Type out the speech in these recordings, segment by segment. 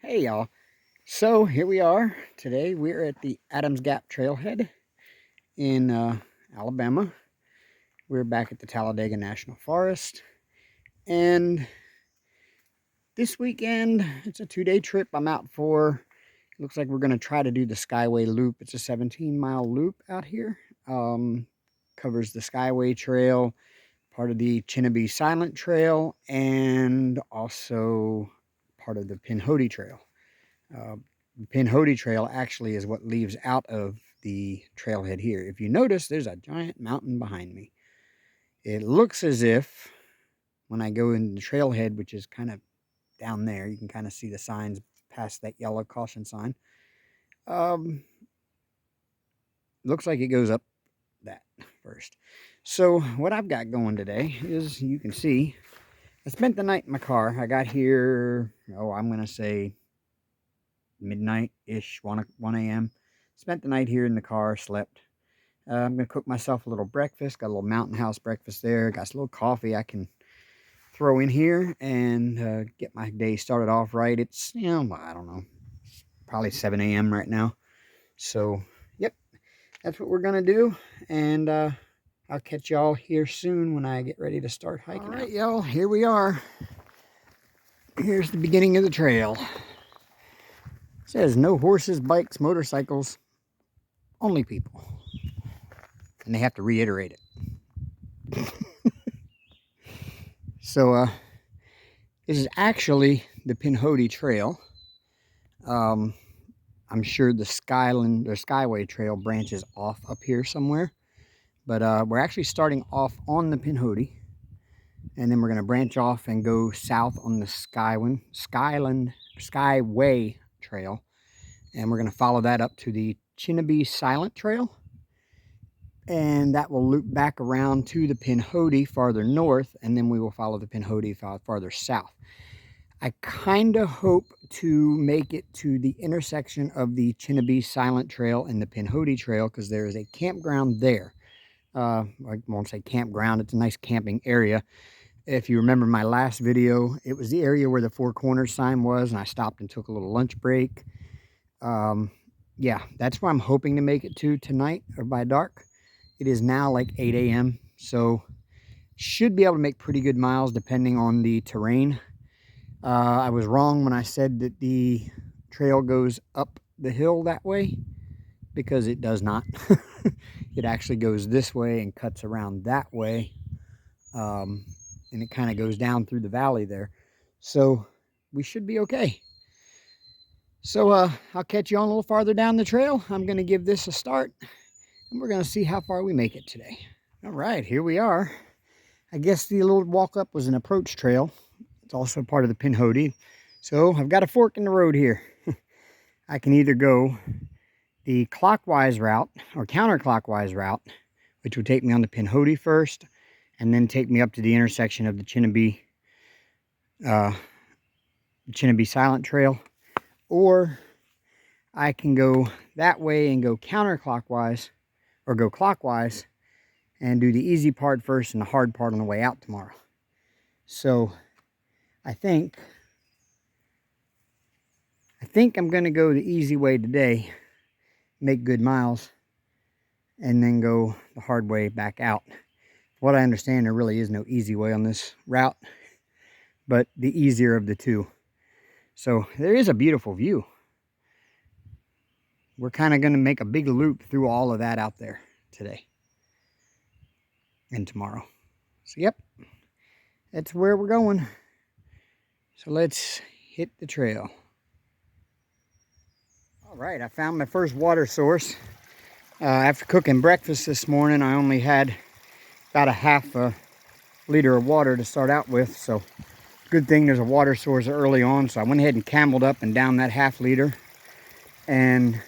Hey y'all, so here we are. Today we're at the Adams Gap Trailhead in Alabama. We're back at the Talladega National Forest, and this weekend it's a 2-day trip I'm out for. It looks like we're going to try to do the Skyway Loop. It's a 17-mile loop out here. Covers the Skyway Trail, part of the Chinnabee Silent Trail, and also part of the Pinhoti Trail. The Pinhoti Trail actually is what leaves out of the trailhead here. If you notice, there's a giant mountain behind me. It looks as if when I go in the trailhead, which is kind of down there, you can kind of see the signs past that yellow caution sign. Looks like it goes up that first. So what I've got going today is, you can see, I spent the night in my car. I got here, I'm going to say midnight-ish, 1 a.m. Spent the night here in the car, slept. I'm going to cook myself a little breakfast. Got a little Mountain House breakfast there. Got a little coffee I can throw in here and get my day started off right. It's, I don't know, probably 7 a.m. right now. So, yep, that's what we're going to do. And I'll catch y'all here soon when I get ready to start hiking. All right, y'all, here we are. Here's the beginning of the trail. It says no horses, bikes, motorcycles, only people. And they have to reiterate it. So this is actually the Pinhoti Trail. I'm sure the Skyway Trail branches off up here somewhere, but we're actually starting off on the Pinhoti, and then we're going to branch off and go south on the Skyway Trail, and we're going to follow that up to the Chinnabee Silent Trail. And that will loop back around to the Pinhoti farther north, and then we will follow the Pinhoti farther south. I kind of hope to make it to the intersection of the Chinnabee Silent Trail and the Pinhoti Trail, because there is a campground there. I won't say campground, it's a nice camping area. If you remember my last video, it was the area where the Four Corners sign was, and I stopped and took a little lunch break. Yeah, that's where I'm hoping to make it to tonight or by dark. It is now like 8 a.m. so should be able to make pretty good miles depending on the terrain. I was wrong when I said that the trail goes up the hill that way, because it does not. It actually goes this way and cuts around that way, and it kind of goes down through the valley there. So we should be okay. So I'll catch you on a little farther down the trail. I'm going to give this a start, and we're going to see how far we make it today. All right, here we are. I guess the little walk up was an approach trail. It's also part of the Pinhoti. So I've got a fork in the road here. I can either go the clockwise route or counterclockwise route, which would take me on the Pinhoti first, and then take me up to the intersection of the Chinnabee Silent Trail. Or I can go that way and go counterclockwise, or go clockwise and do the easy part first and the hard part on the way out tomorrow. So I think I'm going to go the easy way today, make good miles, and then go the hard way back out. What I understand, there really is no easy way on this route, but the easier of the two. So there is a beautiful view. We're kind of going to make a big loop through all of that out there today and tomorrow. So yep, that's where we're going. So let's hit the trail. All right, I found my first water source. After cooking breakfast this morning, I only had about a half a liter of water to start out with. So good thing there's a water source early on. So I went ahead and cameled up and down that half liter. And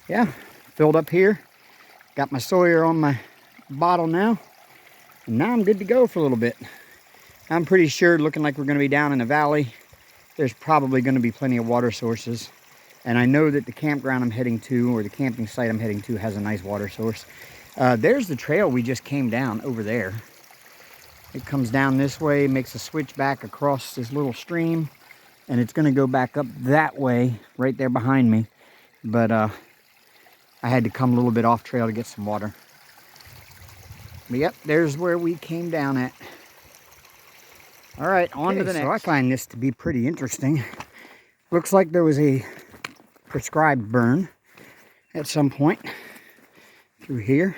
yeah, filled up here. Got my Sawyer on my bottle now. And now I'm good to go for a little bit. I'm pretty sure, looking like we're going to be down in the valley, there's probably going to be plenty of water sources. And I know that the campground I'm heading to, or the camping site I'm heading to, has a nice water source. There's the trail we just came down over there. It comes down this way, makes a switch back across this little stream, and it's going to go back up that way right there behind me. But I had to come a little bit off trail to get some water. But yep, there's where we came down at. All right, on to the next. So I find this to be pretty interesting. Looks like there was a prescribed burn at some point through here.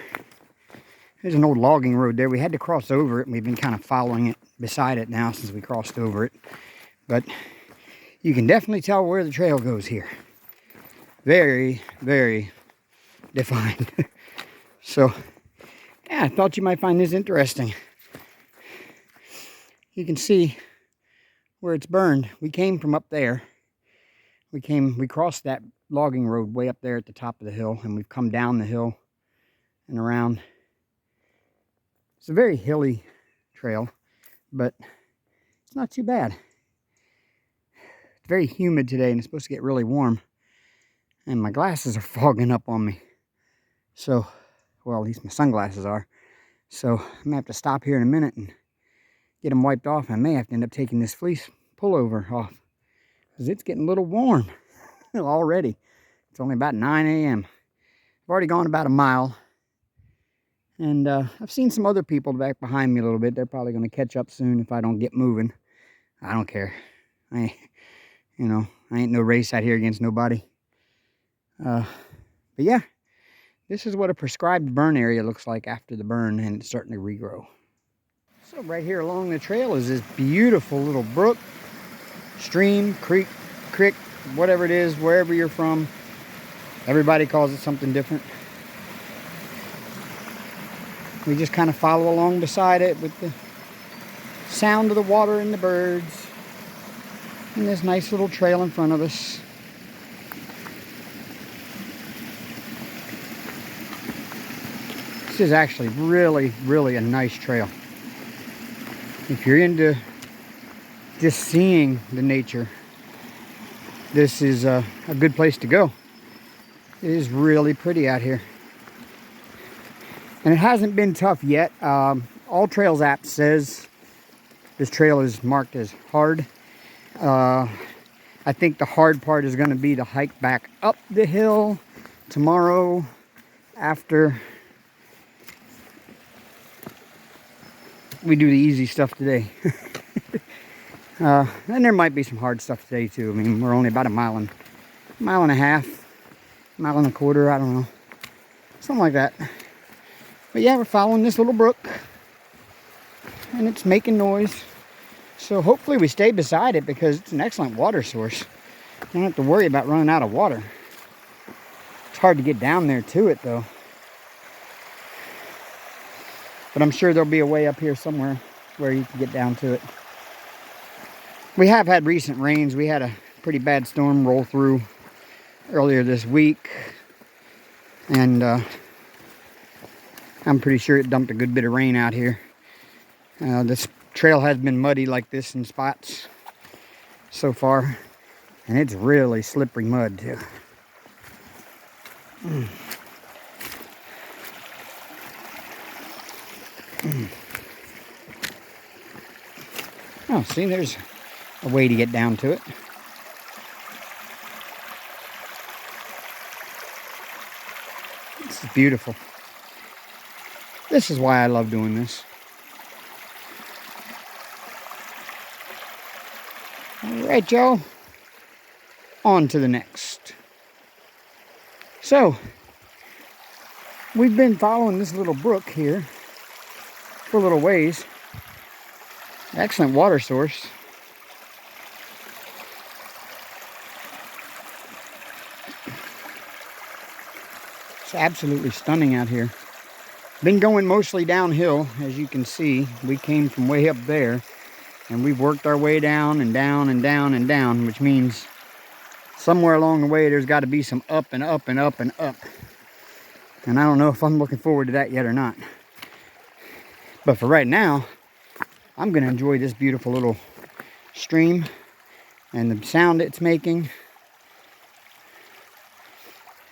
There's an old logging road there. We had to cross over it, and we've been kind of following it beside it now since we crossed over it. But you can definitely tell where the trail goes here. Very, very defined. So, yeah, I thought you might find this interesting. You can see where it's burned. We came from up there. We crossed that logging road way up there at the top of the hill, and we've come down the hill and around. It's a very hilly trail, but it's not too bad. It's very humid today, and it's supposed to get really warm. And my glasses are fogging up on me. So, well, at least my sunglasses are. So I'm gonna have to stop here in a minute and get them wiped off. I may have to end up taking this fleece pullover off, because it's getting a little warm already. It's only about 9 a.m. I've already gone about a mile. And I've seen some other people back behind me a little bit. They're probably going to catch up soon if I don't get moving. I don't care. I ain't no race out here against nobody. But yeah, this is what a prescribed burn area looks like after the burn, and it's starting to regrow. So right here along the trail is this beautiful little brook, stream, creek, whatever it is, wherever you're from. Everybody calls it something different. We just kind of follow along beside it with the sound of the water and the birds. And this nice little trail in front of us. This is actually really, really a nice trail. If you're into just seeing the nature, this is a good place to go. It is really pretty out here. And it hasn't been tough yet. All Trails app says this trail is marked as hard. I think the hard part is going to be the hike back up the hill tomorrow after we do the easy stuff today. And there might be some hard stuff today too. I mean, we're only about a mile and a half, mile and a quarter, I don't know. Something like that. But yeah, we're following this little brook, and it's making noise. So hopefully we stay beside it, because it's an excellent water source. You don't have to worry about running out of water. It's hard to get down there to it though. But I'm sure there'll be a way up here somewhere where you can get down to it. We have had recent rains. We had a pretty bad storm roll through earlier this week. And I'm pretty sure it dumped a good bit of rain out here. This trail has been muddy like this in spots so far. And it's really slippery mud too. Oh, see, there's a way to get down to it. This is beautiful. This is why I love doing this. All right, y'all. On to the next. So, we've been following this little brook here for a little ways. Excellent water source. It's absolutely stunning out here. Been going mostly downhill, as you can see. We came from way up there, and we've worked our way down and down and down and down, which means somewhere along the way there's got to be some up and up and up and up. And I don't know if I'm looking forward to that yet or not. But for right now, I'm going to enjoy this beautiful little stream and the sound it's making.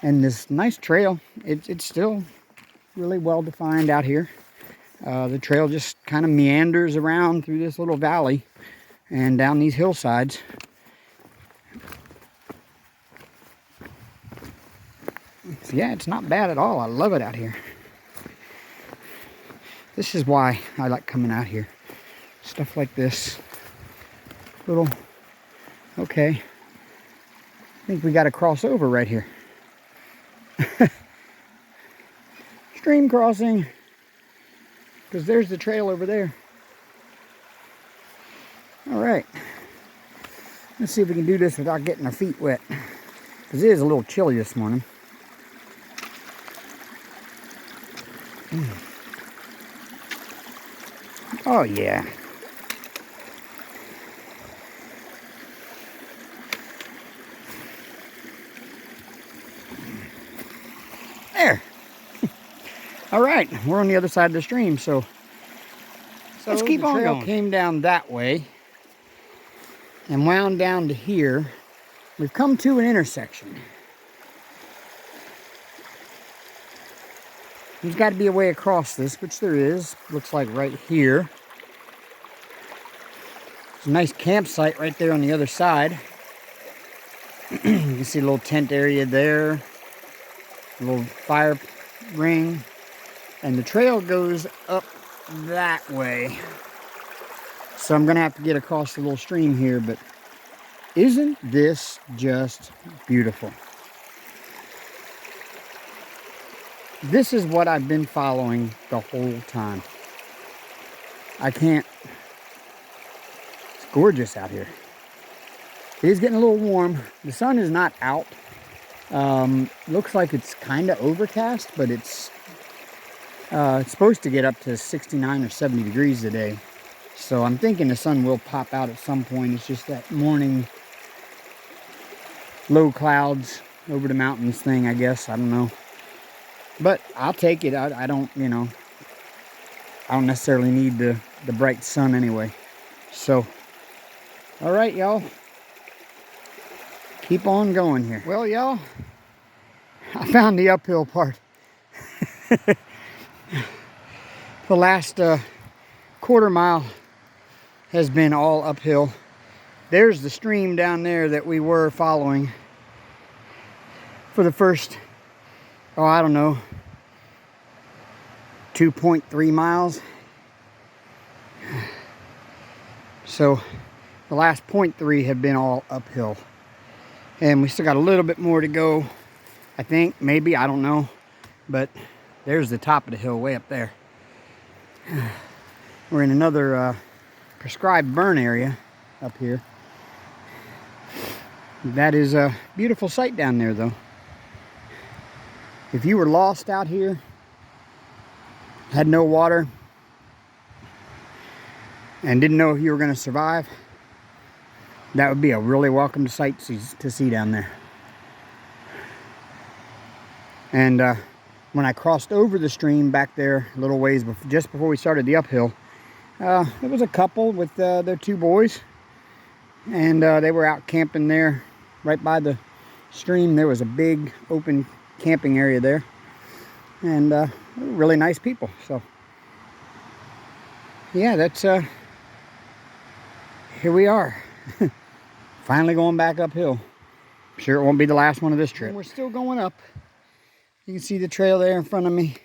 And this nice trail. It's still really well defined out here. The trail just kind of meanders around through this little valley and down these hillsides. So yeah, it's not bad at all. I love it out here. This is why I like coming out here. Stuff like this. Little, okay. I think we got to cross over right here. Stream crossing. Because there's the trail over there. All right. Let's see if we can do this without getting our feet wet. Because it is a little chilly this morning. Oh yeah. There. All right, we're on the other side of the stream, so let's keep on going. The trail came down that way and wound down to here. We've come to an intersection. There's got to be a way across this, which there is. Looks like right here. There's a nice campsite right there on the other side. You can see a little tent area there. A little fire ring. And the trail goes up that way. So I'm going to have to get across the little stream here, but isn't this just beautiful? This is what I've been following the whole time. I can't. It's gorgeous out here. It is getting a little warm. The sun is not out. Looks like it's kind of overcast, but it's supposed to get up to 69 or 70 degrees today. So I'm thinking the sun will pop out at some point. It's just that morning low clouds over the mountains thing, I guess. I don't know. But I'll take it. I don't, you know, I don't necessarily need the bright sun anyway. So, all right, y'all. Keep on going here. Well, y'all, I found the uphill part. The last quarter mile has been all uphill. There's the stream down there that we were following for the first, oh, I don't know, 2.3 miles. So the last 0.3 have been all uphill. And we still got a little bit more to go, I think, maybe, I don't know. But there's the top of the hill way up there. We're in another prescribed burn area up here. That is a beautiful sight down there, though. If you were lost out here, had no water, and didn't know if you were going to survive, that would be a really welcome sight to see down there. And when I crossed over the stream back there a little ways just before we started the uphill, there was a couple with their two boys, and they were out camping there right by the stream. There was a big open camping area there, and really nice people. So yeah, that's here we are. Finally going back uphill. I'm sure it won't be the last one of this trip. And we're still going up. You can see the trail there in front of me.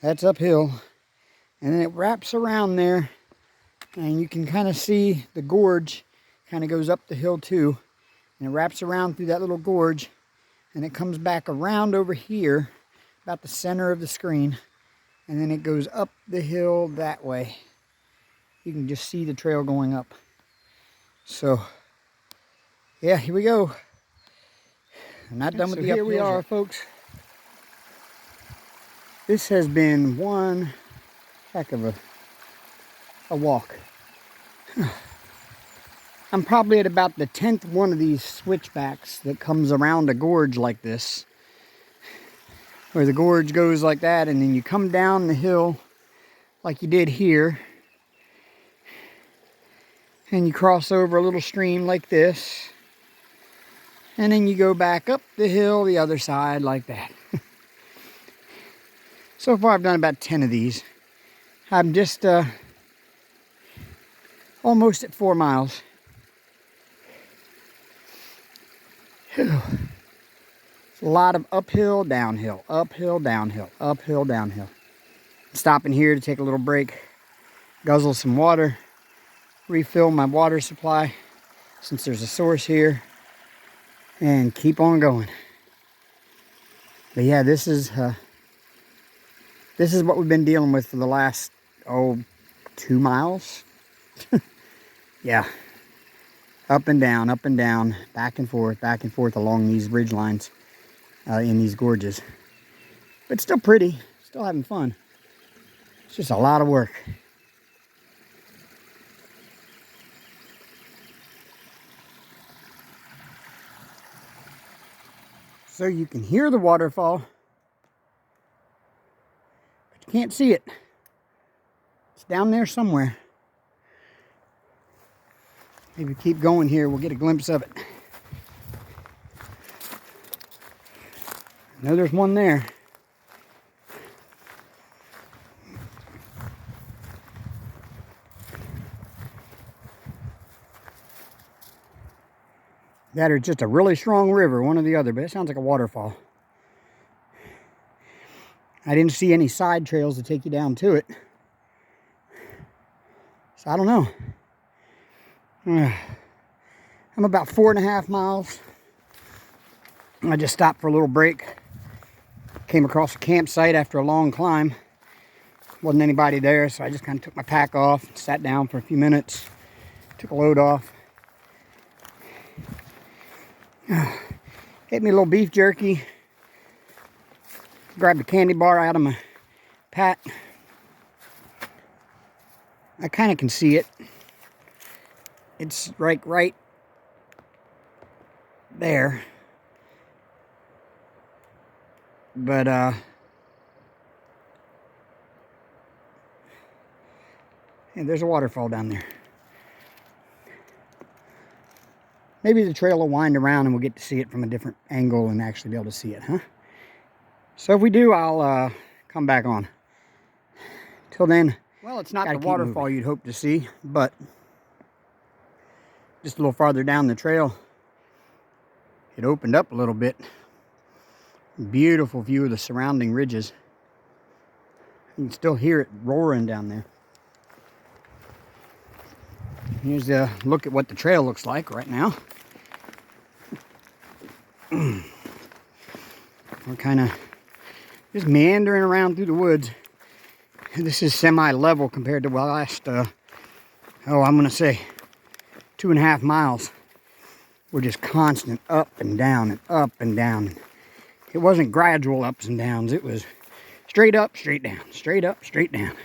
That's uphill. And then it wraps around there, and you can kind of see the gorge kind of goes up the hill too. And it wraps around through that little gorge, and it comes back around over here, about the center of the screen. And then it goes up the hill that way. You can just see the trail going up. So, yeah, here we go. I'm not done with the uphill. Here we are, folks. This has been one heck of a walk. I'm probably at about the 10th one of these switchbacks that comes around a gorge like this, where the gorge goes like that, and then you come down the hill like you did here, and you cross over a little stream like this, and then you go back up the hill the other side like that. So far I've done about 10 of these. I'm just almost at 4 miles. So A lot of uphill, downhill, uphill, downhill, uphill, downhill. Stopping here to take a little break, guzzle some water, refill my water supply since there's a source here, and keep on going. But yeah, this is what we've been dealing with for the last 2 miles. Yeah, up and down, back and forth along these ridge lines in these gorges. But still pretty, still having fun. It's just a lot of work. So you can hear the waterfall, but you can't see it. It's down there somewhere. Maybe keep going here, we'll get a glimpse of it. I know there's one there. That or just a really strong river, one or the other, but it sounds like a waterfall. I didn't see any side trails to take you down to it. So I don't know. I'm about 4.5 miles. I just stopped for a little break. Came across a campsite after a long climb. Wasn't anybody there, so I just kind of took my pack off, sat down for a few minutes, took a load off. Ate me a little beef jerky. Grabbed a candy bar out of my pack. I kind of can see it. It's right there. But yeah, there's a waterfall down there. Maybe the trail will wind around and we'll get to see it from a different angle and actually be able to see it, huh? So if we do, I'll come back on. Till then, well, it's not the waterfall you'd hope to see, but just a little farther down the trail, it opened up a little bit. Beautiful view of the surrounding ridges. You can still hear it roaring down there. Here's a look at what the trail looks like right now. We're kind of just meandering around through the woods. This is semi-level compared to the last, I'm going to say 2.5 miles. We're just constant up and down and up and down. It wasn't gradual ups and downs. It was straight up, straight down, straight up, straight down.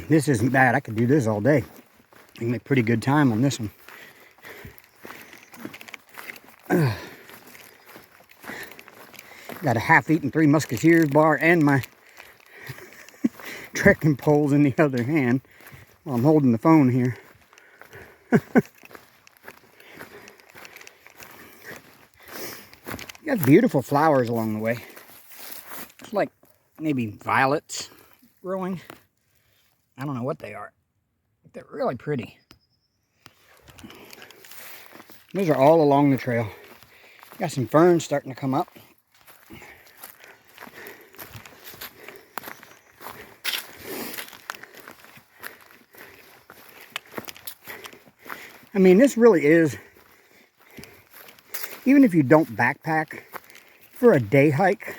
This isn't bad. I could do this all day. I can make pretty good time on this one. Got a half-eaten Three Musketeers bar and my trekking poles in the other hand while I'm holding the phone here. You got beautiful flowers along the way. It's like maybe violets growing. I don't know what they are, but they're really pretty. Those are all along the trail. Got some ferns starting to come up. I mean, this really is, even if you don't backpack, for a day hike,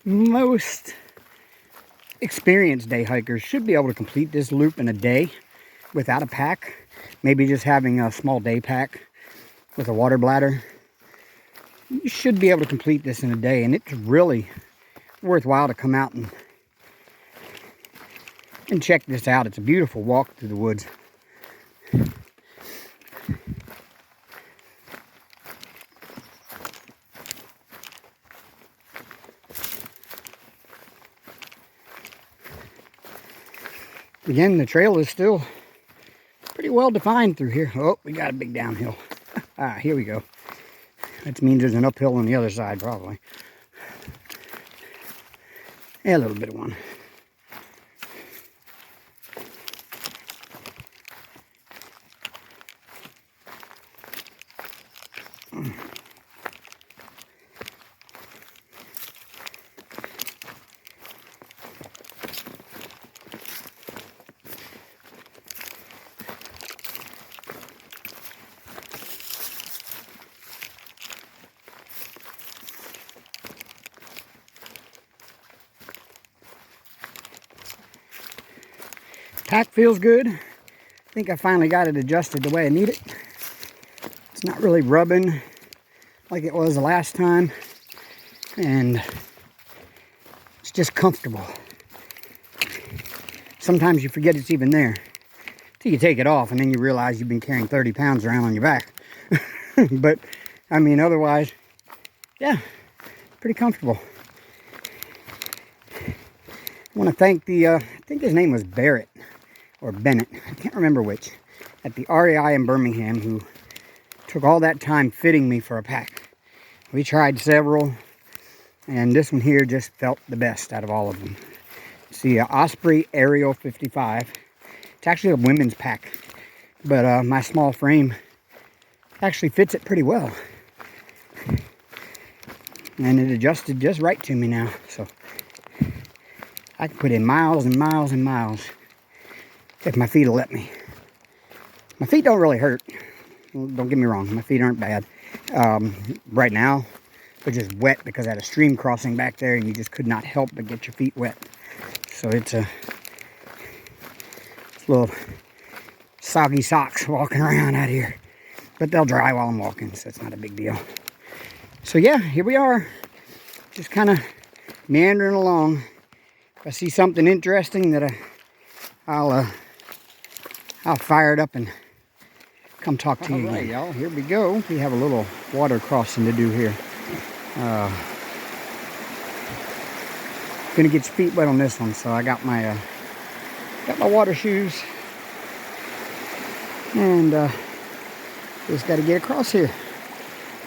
most experienced day hikers should be able to complete this loop in a day without a pack. Maybe just having a small day pack with a water bladder. You should be able to complete this in a day, and it's really worthwhile to come out and check this out. It's a beautiful walk through the woods. Again, the trail is still pretty well defined through here. Oh, we got a big downhill. Here we go. That means there's an uphill on the other side, probably. Yeah, a little bit of one. Pack feels good. I think I finally got it adjusted the way I need it. It's not really rubbing like it was the last time, and it's just comfortable. Sometimes you forget it's even there till you take it off, and then you realize you've been carrying 30 pounds around on your back. But I mean, otherwise, yeah, pretty comfortable. I want to thank the I think his name was Barrett or Bennett, I can't remember which, at the REI in Birmingham, who took all that time fitting me for a pack. We tried several, and this one here just felt the best out of all of them. It's the Osprey Aerial 55. It's actually a women's pack, but my small frame actually fits it pretty well. And it adjusted just right to me now, so I can put in miles and miles and miles if my feet will let me. My feet don't really hurt. Don't get me wrong, my feet aren't bad. Right now, they're just wet because I had a stream crossing back there and you just could not help but get your feet wet. So it's a little soggy socks walking around out here. But they'll dry while I'm walking, so it's not a big deal. So yeah, here we are. Just kind of meandering along. If I see something interesting that I'll fire it up and come talk to you. All right, y'all, here we go. We have a little water crossing to do here. Gonna get your feet wet on this one, so I got my water shoes, and just got to get across here.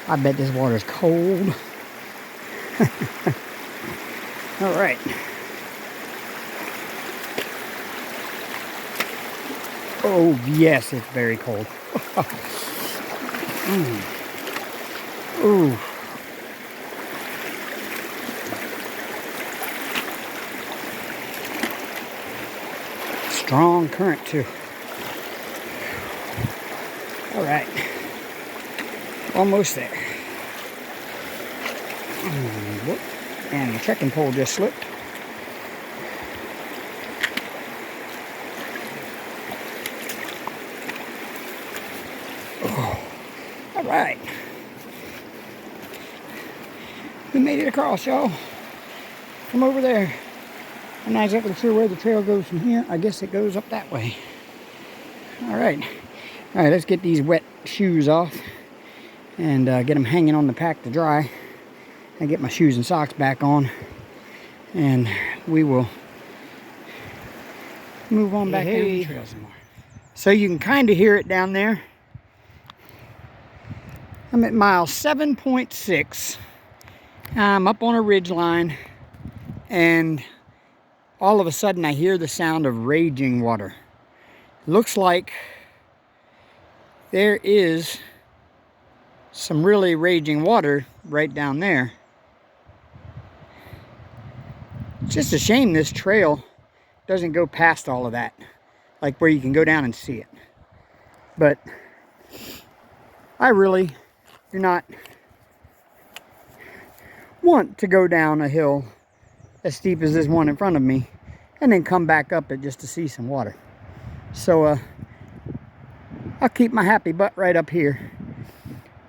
I bet this water's cold. All right. Oh yes, it's very cold. Ooh. Strong current too. All right, almost there. And the trekking pole just slipped. Oh. All right, we made it across, y'all, from over there. I'm not exactly sure where the trail goes from here. I guess it goes up that way. All right, let's get these wet shoes off and get them hanging on the pack to dry, and get my shoes and socks back on, and we will move on back down the trail some more. So you can kind of hear it down there. I'm at mile 7.6. I'm up on a ridge line, and all of a sudden I hear the sound of raging water. Looks like there is some really raging water right down there. It's just a shame this trail doesn't go past all of that, like where you can go down and see it. But I really do not want to go down a hill as steep as this one in front of me and then come back up it just to see some water. So I'll keep my happy butt right up here.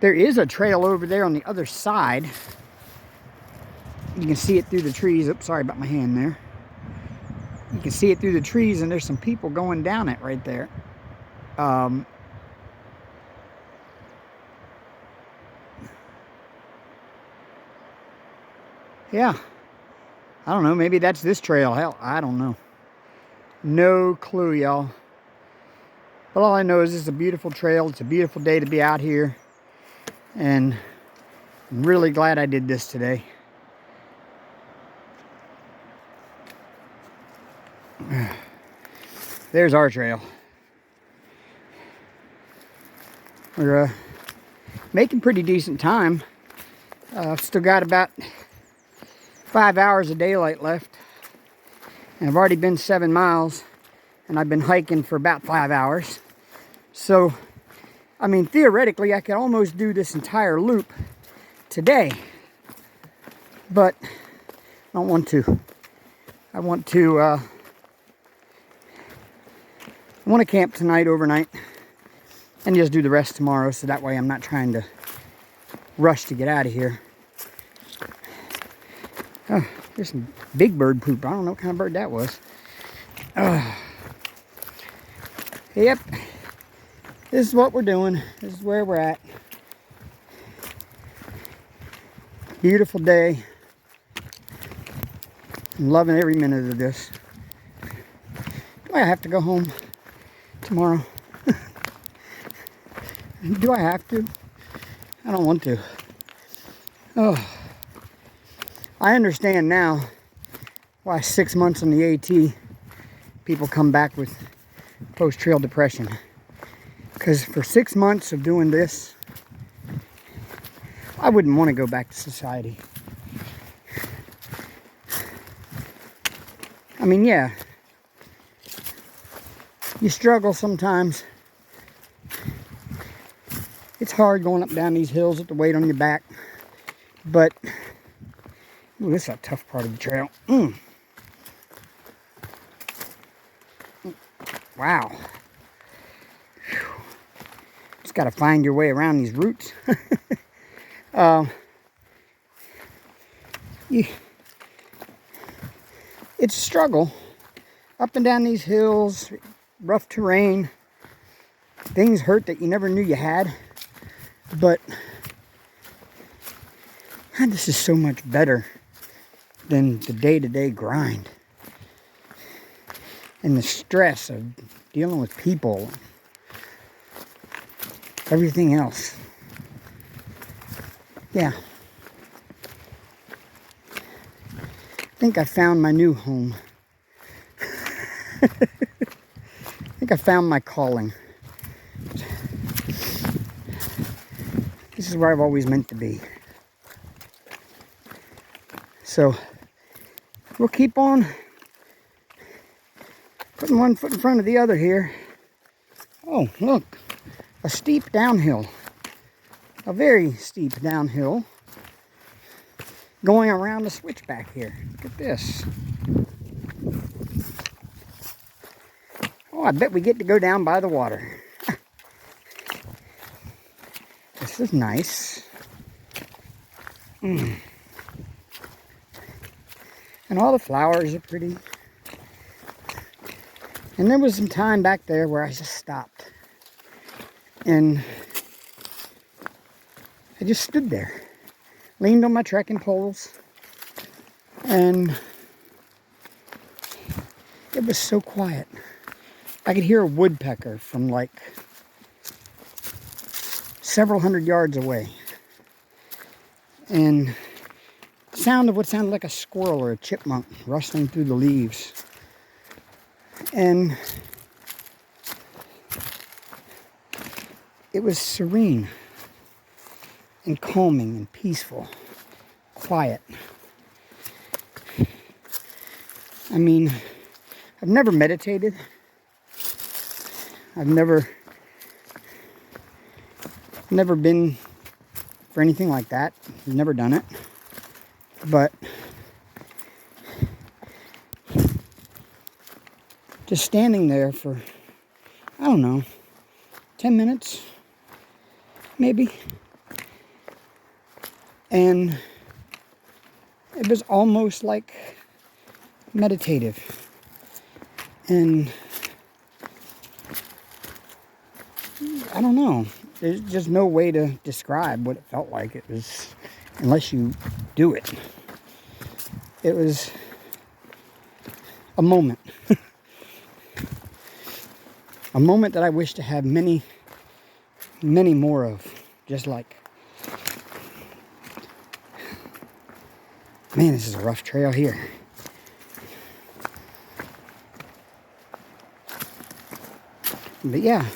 There is a trail over there on the other side. You can see it through the trees. Oops, sorry about my hand there. You can see it through the trees, and there's some people going down it right there. Yeah, I don't know, maybe that's this trail. Hell, I don't know. No clue, y'all. But all I know is it's a beautiful trail. It's a beautiful day to be out here, and I'm really glad I did this today. There's our trail. We're making pretty decent time. I've still got about 5 hours of daylight left, and I've already been 7 miles, and I've been hiking for about 5 hours. So, I mean, theoretically, I could almost do this entire loop today, but I don't want to. I want to I want to camp tonight, overnight, and just do the rest tomorrow, so that way I'm not trying to rush to get out of here. Oh, there's some big bird poop. I don't know what kind of bird that was. Yep, this is what we're doing. This is where we're at. Beautiful day. I'm loving every minute of this. Do I have to go home tomorrow? Do I have to? I don't want to. Oh, I understand now why 6 months on the AT people come back with post-trail depression. Because for 6 months of doing this, I wouldn't want to go back to society. I mean, yeah, you struggle sometimes. It's hard going up down these hills with the weight on your back. But, ooh, this is a tough part of the trail. Wow. Whew. Just got to find your way around these roots. It's a struggle. Up and down these hills, rough terrain. Things hurt that you never knew you had. But, God, this is so much better than the day-to-day grind. And the stress of dealing with people. Everything else. Yeah. I think I found my new home. I think I found my calling. This is where I've always meant to be. So, we'll keep on putting one foot in front of the other here. Oh, look. A steep downhill. A very steep downhill. Going around the switchback here. Look at this. Oh, I bet we get to go down by the water. This is nice. And all the flowers are pretty. And there was some time back there where I just stopped. And I just stood there. Leaned on my trekking poles. And it was so quiet. I could hear a woodpecker from like several hundred yards away. And the sound of what sounded like a squirrel or a chipmunk rustling through the leaves. And it was serene and calming and peaceful, quiet. I mean, I've never meditated. I've never been for anything like that. I've never done it. But just standing there for, I don't know, 10 minutes, maybe. And it was almost like meditative. And I don't know. There's just no way to describe what it felt like. It was, unless you do it. It was a moment. A moment that I wish to have many, many more of. Just like, man, this is a rough trail here. But yeah,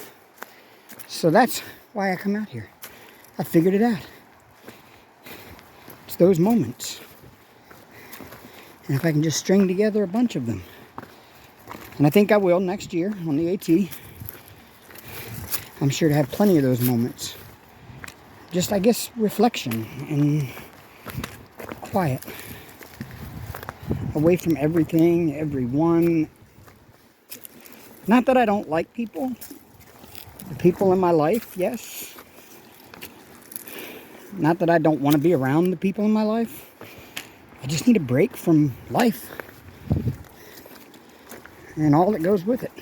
so that's why I come out here. I figured it out. It's those moments. And if I can just string together a bunch of them. And I think I will next year on the AT. I'm sure to have plenty of those moments. Just, I guess, reflection and quiet. Away from everything, everyone. Not that I don't like people. The people in my life, yes. Not that I don't want to be around the people in my life. I just need a break from life and all that goes with it.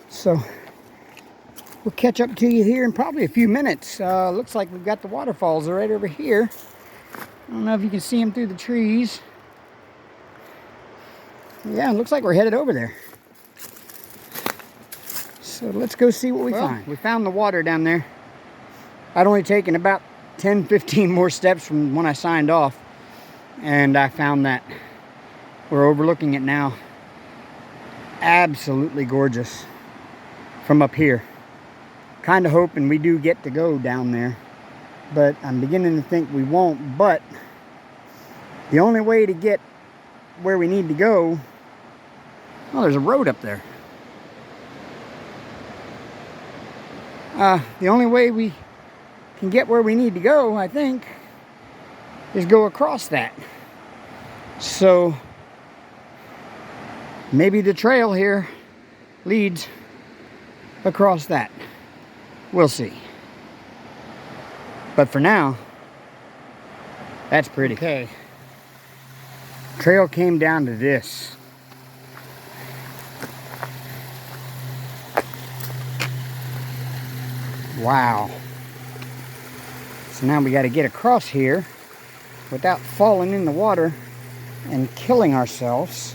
So we'll catch up to you here in probably a few minutes. Looks like we've got the waterfalls right over here. I don't know if you can see them through the trees. Yeah, it looks like we're headed over there. So let's go see what we find. We found the water down there. I'd only taken about 10-15 more steps from when I signed off, and I found that. We're overlooking it now. Absolutely gorgeous from up here. Kind of hoping we do get to go down there, but I'm beginning to think we won't. But the only way to get where we need to go, well, there's a road up there. The only way we can get where we need to go, I think, is go across that. So maybe the trail here leads across that. We'll see. But for now, that's pretty. Okay. Trail came down to this. Wow. So now we got to get across here without falling in the water and killing ourselves.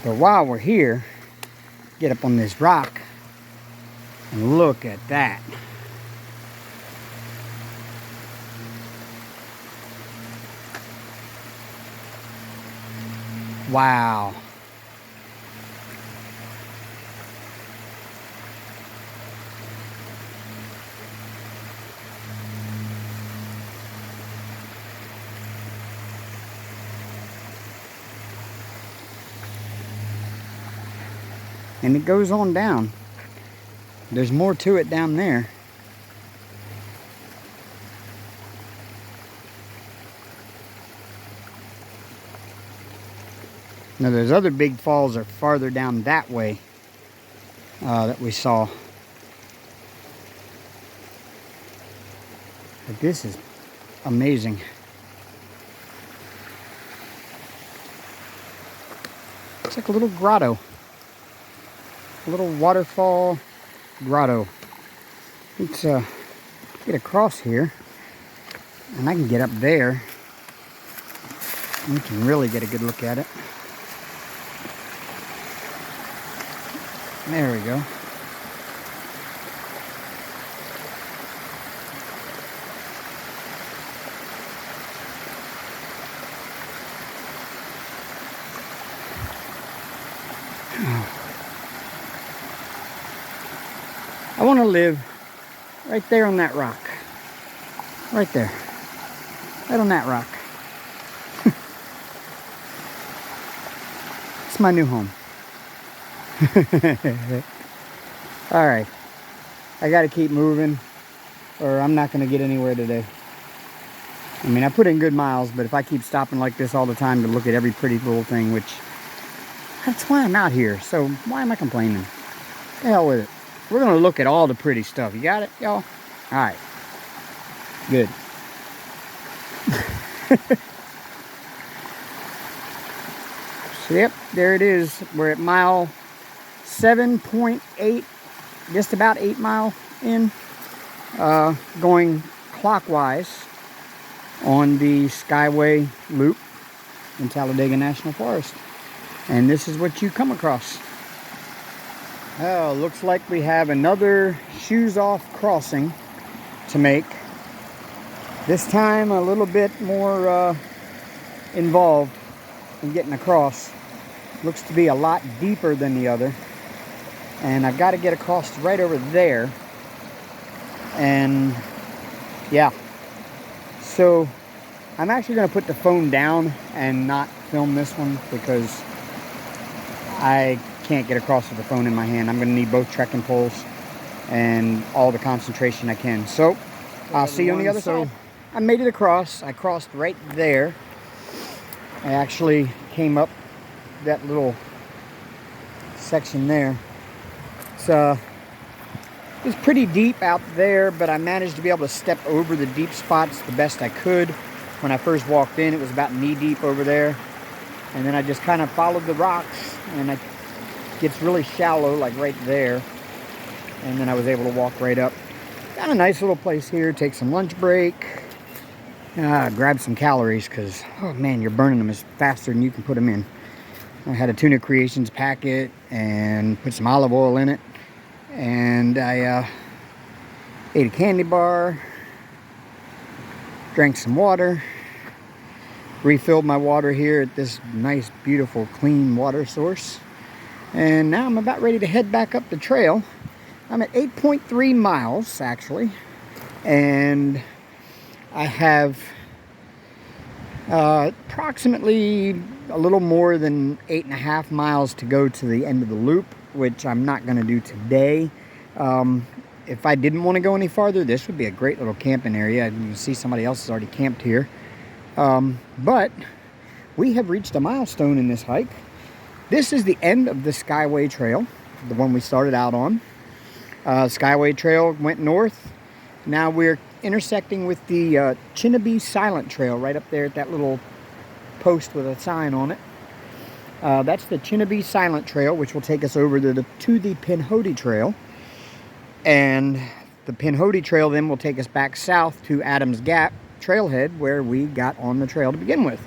But while we're here, get up on this rock and look at that. Wow. And it goes on down. There's more to it down there. Now those other big falls are farther down that way that we saw. But this is amazing. It's like a little grotto. A little waterfall grotto. Let's get across here, and I can get up there. We can really get a good look at it. There we go. I want to live right there on that rock. Right there. Right on that rock. It's my new home. Alright. I gotta keep moving, or I'm not gonna get anywhere today. I mean, I put in good miles, but if I keep stopping like this all the time to look at every pretty little thing, which that's why I'm out here, so why am I complaining? The hell with it. We're gonna look at all the pretty stuff. You got it, y'all? Alright. Good. So, yep, there it is. We're at mile 7.8, just about 8 mile in, going clockwise on the Skyway Loop in Talladega National Forest. And this is what you come across. Oh, looks like we have another shoes off crossing to make. This time a little bit more involved in getting across. Looks to be a lot deeper than the other. And I've got to get across right over there. And yeah. So I'm actually going to put the phone down and not film this one because I can't get across with the phone in my hand. I'm going to need both trekking poles and all the concentration I can. So I'll see you on the other side. I made it across. I crossed right there. I actually came up that little section there. It's pretty deep out there, but I managed to be able to step over the deep spots the best I could. When I first walked in, it was about knee deep over there. And then I just kind of followed the rocks, and it gets really shallow, like right there. And then I was able to walk right up. Got a nice little place here, take some lunch break. Grab some calories, because, oh man, you're burning them as faster than you can put them in. I had a Tuna Creations packet and put some olive oil in it. And I ate a candy bar, drank some water, refilled my water here at this nice, beautiful, clean water source. And now I'm about ready to head back up the trail. I'm at 8.3 miles, actually. And I have approximately a little more than 8.5 miles to go to the end of the loop, which I'm not going to do today. If I didn't want to go any farther, this would be a great little camping area. You can see somebody else has already camped here. But we have reached a milestone in this hike. This is the end of the Skyway Trail, the one we started out on. Skyway Trail went north. Now we're intersecting with the Chinnabee Silent Trail right up there at that little post with a sign on it. That's the Chinnabee Silent Trail, which will take us over to the Pinhoti Trail. And the Pinhoti Trail then will take us back south to Adams Gap Trailhead, where we got on the trail to begin with.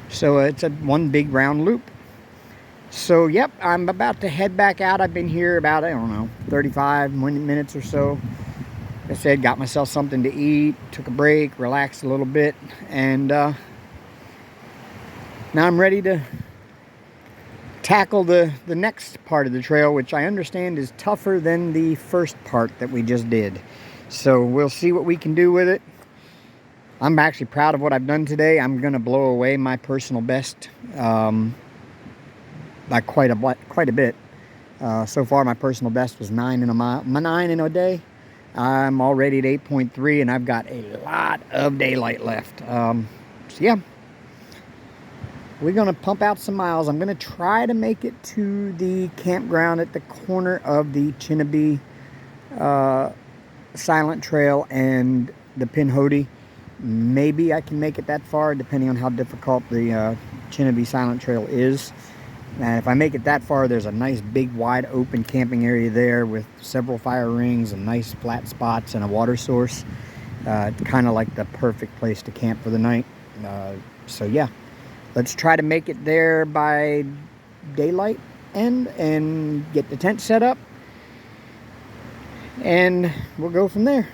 So it's one big round loop. So yep, I'm about to head back out. I've been here about, I don't know, 35 minutes or so. Like I said, got myself something to eat, took a break, relaxed a little bit, and now I'm ready to tackle the next part of the trail, which I understand is tougher than the first part that we just did. So we'll see what we can do with it. I'm actually proud of what I've done today. I'm going to blow away my personal best by quite a bit. So far, my personal best was 9 in a day. I'm already at 8.3, and I've got a lot of daylight left. So yeah. We're going to pump out some miles. I'm going to try to make it to the campground at the corner of the Chinnabee Silent Trail and the Pinhoti. Maybe I can make it that far, depending on how difficult the Chinnabee Silent Trail is. And if I make it that far, there's a nice big wide open camping area there with several fire rings and nice flat spots and a water source. It's kind of like the perfect place to camp for the night. So yeah. Let's try to make it there by daylight end and get the tent set up. And we'll go from there.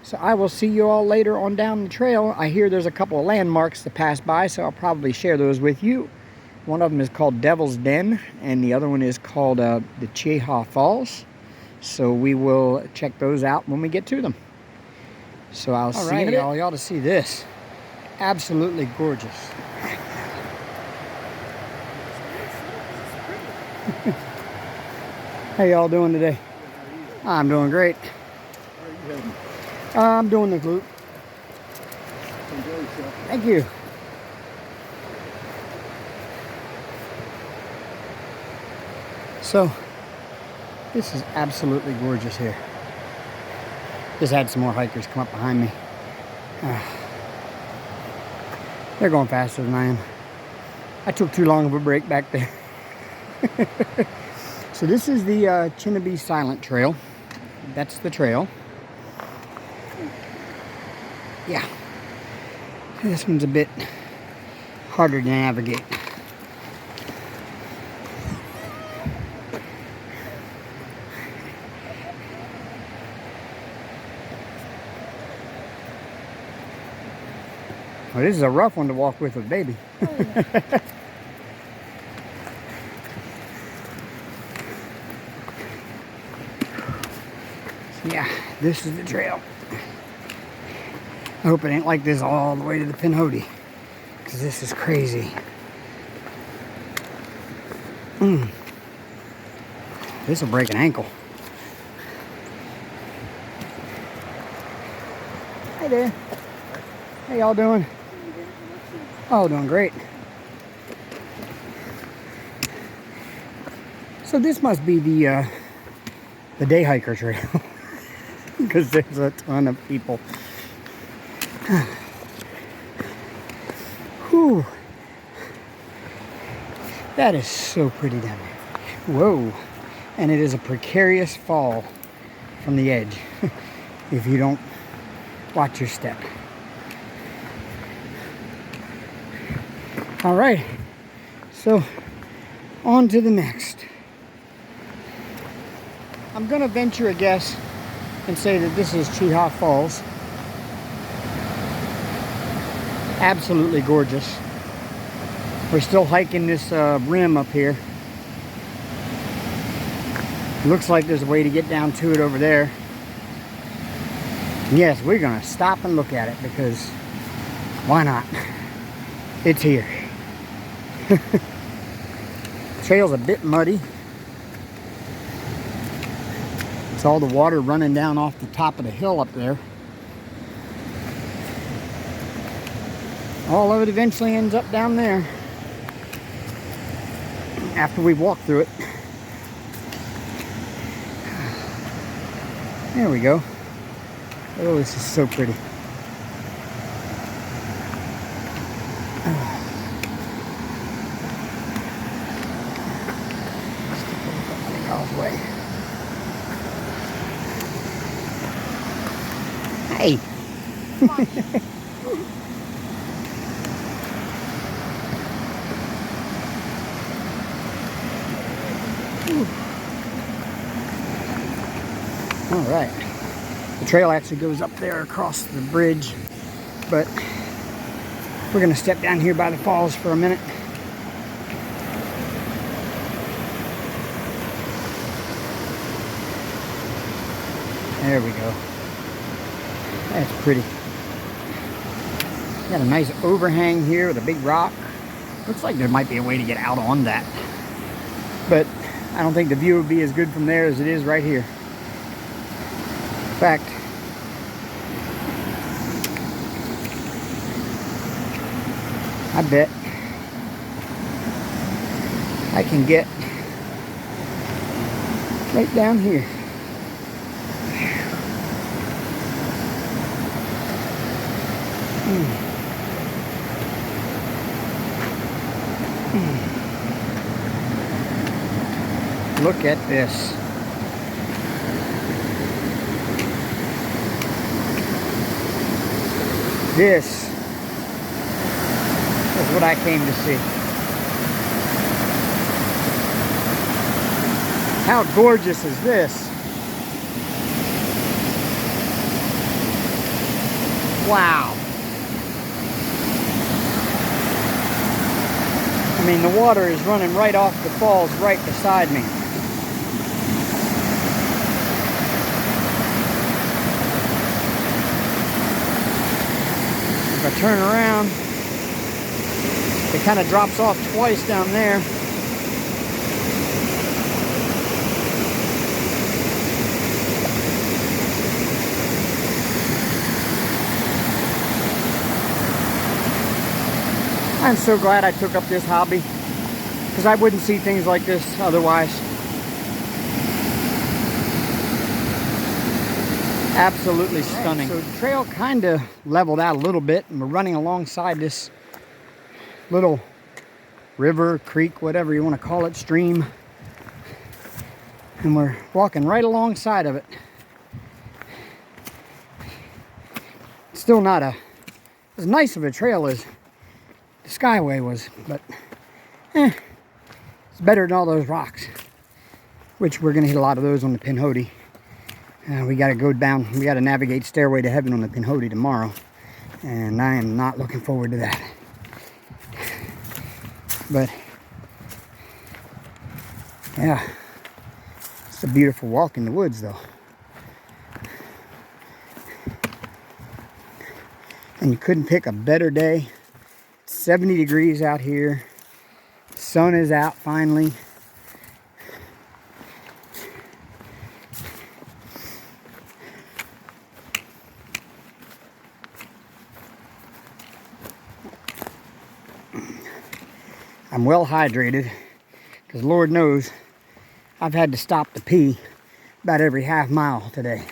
So I will see you all later on down the trail. I hear there's a couple of landmarks to pass by, so I'll probably share those with you. One of them is called Devil's Den, and the other one is called the Cheaha Falls. So we will check those out when we get to them. So I'll see you. Y'all ought to see this. Absolutely gorgeous. How y'all doing today? I'm doing great. Where are you heading? I'm doing the loop. Enjoy yourself. Thank you. So, this is absolutely gorgeous here. Just had some more hikers come up behind me. They're going faster than I am. I took too long of a break back there. So this is the Chinnabee Silent Trail. That's the trail. Yeah. This one's a bit harder to navigate. Well, this is a rough one to walk with baby. Oh, yeah. Yeah, this is the trail. I hope it ain't like this all the way to the Pinhoti, because this is crazy. This will break an ankle. Hey there. How y'all doing? Oh, doing great. So this must be the day hiker trail because there's a ton of people. Whew. That is so pretty down there. Whoa. And it is a precarious fall from the edge if you don't watch your step. All right. So on to the next. I'm going to venture a guess and say that this is Cheaha Falls. Absolutely gorgeous. We're still hiking this rim up here. Looks like there's a way to get down to it over there. Yes, we're going to stop and look at it because why not? It's here. Trail's a bit muddy. It's all the water running down off the top of the hill up there. All of it eventually ends up down there after we walk through it. There we go. Oh, this is so pretty. Hey! All right. The trail actually goes up there across the bridge, but we're going to step down here by the falls for a minute. There we go. That's pretty. Got a nice overhang here with a big rock. Looks like there might be a way to get out on that, but I don't think the view would be as good from there as it is right here. In fact, I bet I can get right down here. Look at this. This is what I came to see. How gorgeous is this? Wow. I mean, the water is running right off the falls right beside me. If I turn around, it kind of drops off twice down there. I'm so glad I took up this hobby because I wouldn't see things like this otherwise. Absolutely stunning. So the trail kind of leveled out a little bit, and we're running alongside this little river, creek, whatever you want to call it, stream. And we're walking right alongside of it. It's still not as nice of a trail as the Skyway was, but it's better than all those rocks, which we're going to hit a lot of those on the Pinhoti. We got to go down, we got to navigate Stairway to Heaven on the Pinhoti tomorrow, and I am not looking forward to that. But yeah, it's a beautiful walk in the woods though. And you couldn't pick a better day. It's 70 degrees out here. The sun is out finally. I'm well hydrated because Lord knows I've had to stop to pee about every half mile today.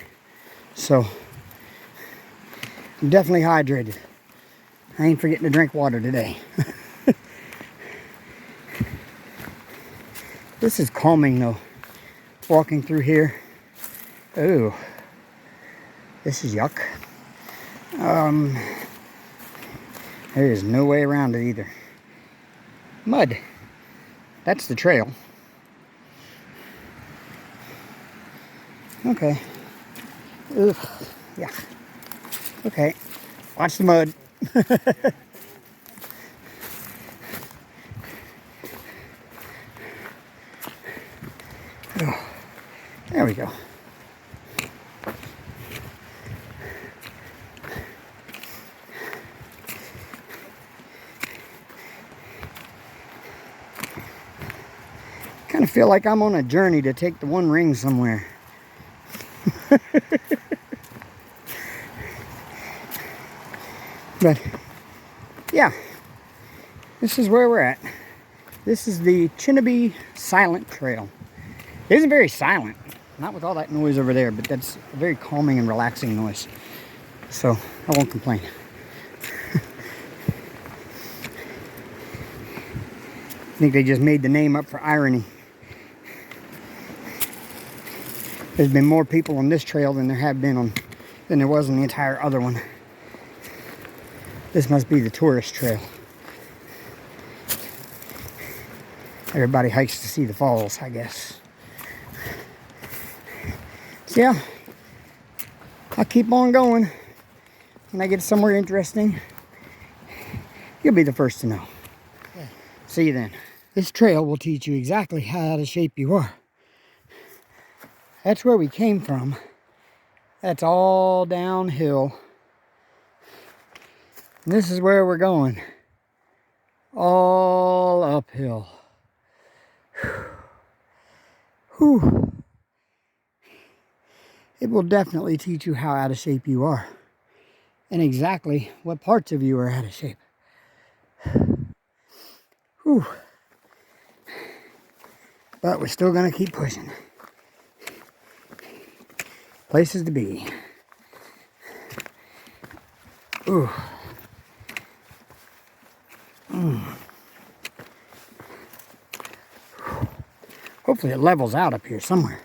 So I'm definitely hydrated. I ain't forgetting to drink water today. This is calming though, walking through here. Ooh, this is yuck. There is no way around it either. Mud. That's the trail. Okay. Ugh. Yeah. Okay. Watch the mud. Oh, there we go. Kind of feel like I'm on a journey to take the One Ring somewhere. But yeah, this is where we're at. This is the Chinnabee Silent Trail. It isn't very silent, not with all that noise over there, but that's a very calming and relaxing noise. So I won't complain. I think they just made the name up for irony. There's been more people on this trail than there was on the entire other one. This must be the tourist trail. Everybody hikes to see the falls, I guess. So yeah, I'll keep on going. When I get somewhere interesting, you'll be the first to know. See you then. This trail will teach you exactly how out of shape you are. That's where we came from. That's all downhill. And this is where we're going. All uphill. Whew. It will definitely teach you how out of shape you are. And exactly what parts of you are out of shape. Whew. But we're still gonna keep pushing. Places to be. Ooh. Hopefully it levels out up here somewhere.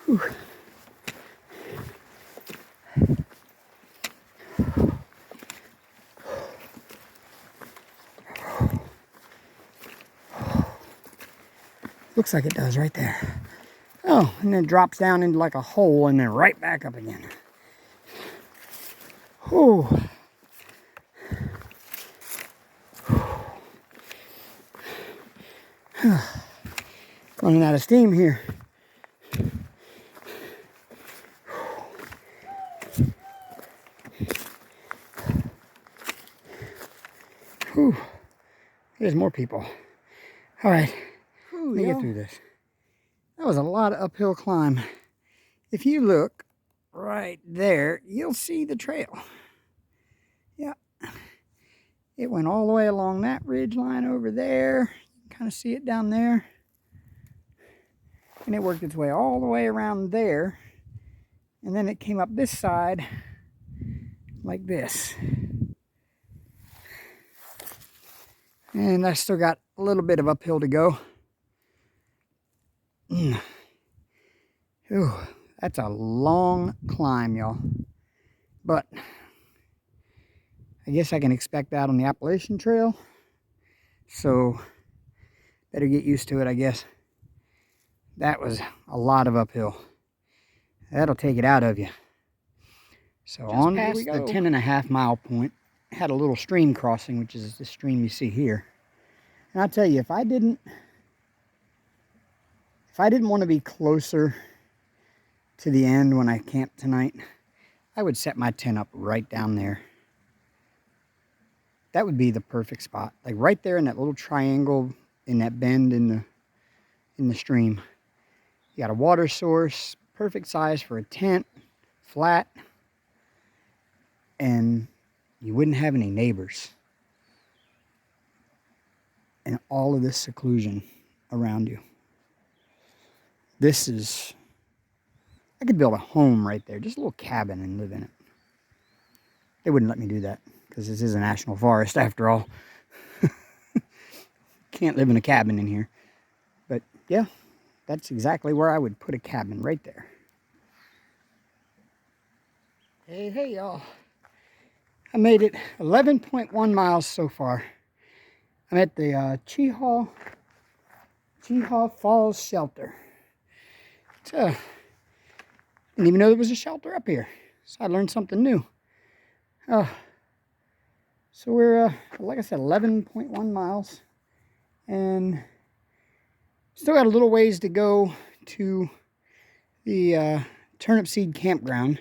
Whew. Looks like it does right there. Oh, and then it drops down into like a hole and then right back up again. Whew. Running out of steam here. Whew. There's more people. All right, let me get through this. That was a lot of uphill climb. If you look right there, you'll see the trail. Yeah. It went all the way along that ridge line over there. You can kind of see it down there. And it worked its way all the way around there. And then it came up this side like this. And I still got a little bit of uphill to go. Ooh, that's a long climb, y'all. But I guess I can expect that on the Appalachian Trail. So better get used to it, I guess. That was a lot of uphill. That'll take it out of you. So just on past the 10.5 mile point, had a little stream crossing, which is the stream you see here. And I'll tell you, if I didn't want to be closer to the end when I camped tonight, I would set my tent up right down there. That would be the perfect spot. Like right there in that little triangle, in that bend in the stream. You got a water source, perfect size for a tent, flat, and you wouldn't have any neighbors. And all of this seclusion. around you. This is, I could build a home right there, just a little cabin and live in it. They wouldn't let me do that because this is a national forest after all. Can't live in a cabin in here. But yeah, that's exactly where I would put a cabin, right there. Hey, y'all. I made it 11.1 miles so far. I'm at the Cheaha Falls Shelter. Didn't even know there was a shelter up here. So I learned something new. So we're, like I said, 11.1 miles. And still got a little ways to go to the Turnip Seed Campground.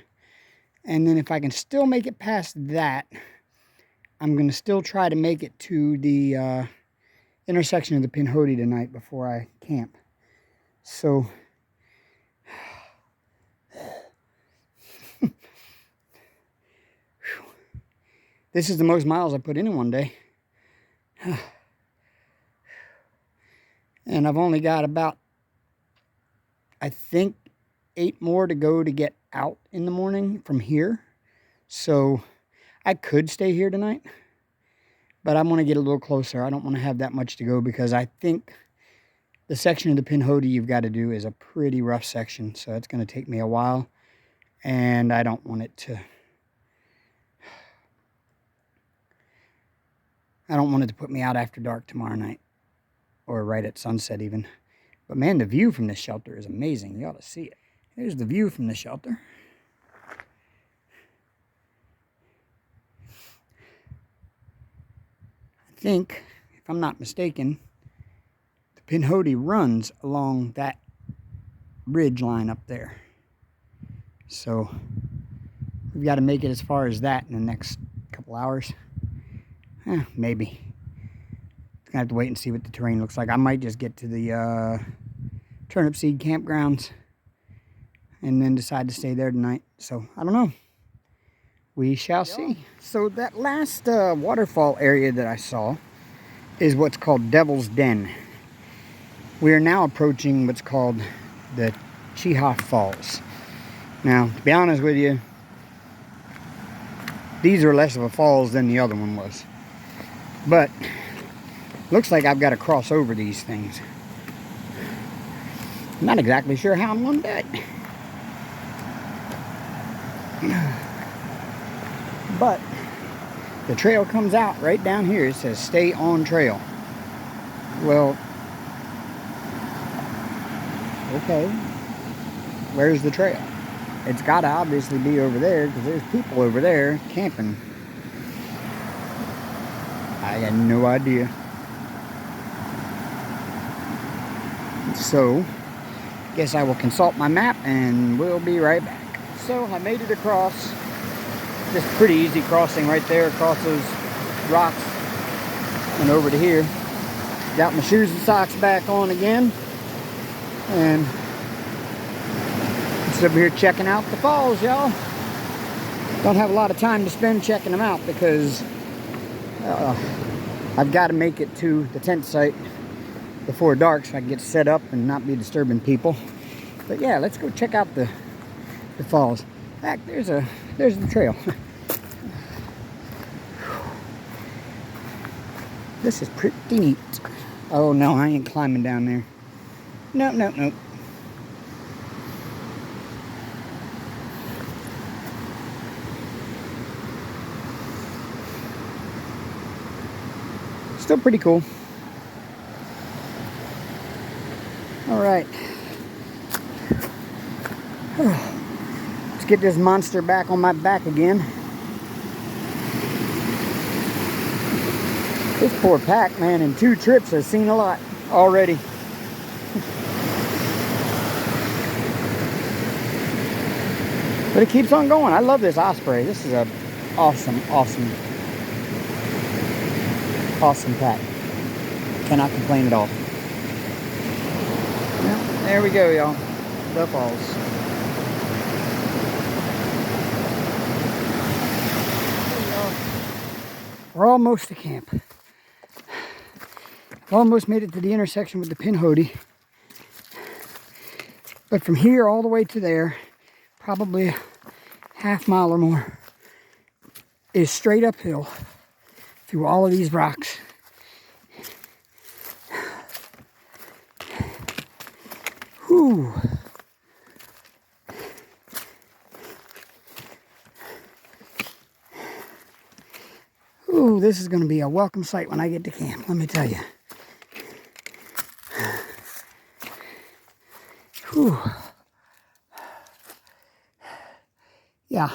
And then if I can still make it past that, I'm going to still try to make it to the intersection of the Pinhoti tonight before I camp. So, this is the most miles I put in one day. And I've only got about, I think, 8 more to go to get out in the morning from here. So I could stay here tonight, but I want to get a little closer. I don't want to have that much to go because I think the section of the Pinhoti you've got to do is a pretty rough section. So it's going to take me a while, and I don't want it to, put me out after dark tomorrow night or right at sunset even. But man, the view from this shelter is amazing. You ought to see it. Here's the view from the shelter. I think, if I'm not mistaken, the Pinhoti runs along that ridge line up there. So we've got to make it as far as that in the next couple hours. Maybe. Gonna have to wait and see what the terrain looks like. I might just get to the Turnip Seed Campgrounds and then decide to stay there tonight. So I don't know. We shall see. So that last waterfall area that I saw is what's called Devil's Den. We are now approaching what's called the Cheaha Falls. Now, to be honest with you, these are less of a falls than the other one was. But looks like I've got to cross over these things. I'm not exactly sure how I'm going to do it. But the trail comes out right down here. It says stay on trail. Well, okay, where's the trail? It's got to obviously be over there because there's people over there camping. I got no idea. So, guess I will consult my map and we'll be right back. So I made it across. Just pretty easy crossing right there across those rocks and over to here. Got my shoes and socks back on again, and just over here checking out the falls, y'all. Don't have a lot of time to spend checking them out because I've got to make it to the tent site before dark so I can get set up and not be disturbing people. But yeah, let's go check out the falls. In fact, there's the trail. This is pretty neat. Oh no, I ain't climbing down there. Nope. Still pretty cool. All right. Let's get this monster back on my back again. This poor pack, man, in 2 trips has seen a lot already. But it keeps on going. I love this osprey. This is a awesome pack. Cannot complain at all. Well, there we go, y'all. The falls. We're almost to camp. Almost made it to the intersection with the Pinhoti. But from here all the way to there, probably a half mile or more, is straight uphill through all of these rocks. Whew. Ooh, this is going to be a welcome sight when I get to camp, let me tell you. Whew. Yeah,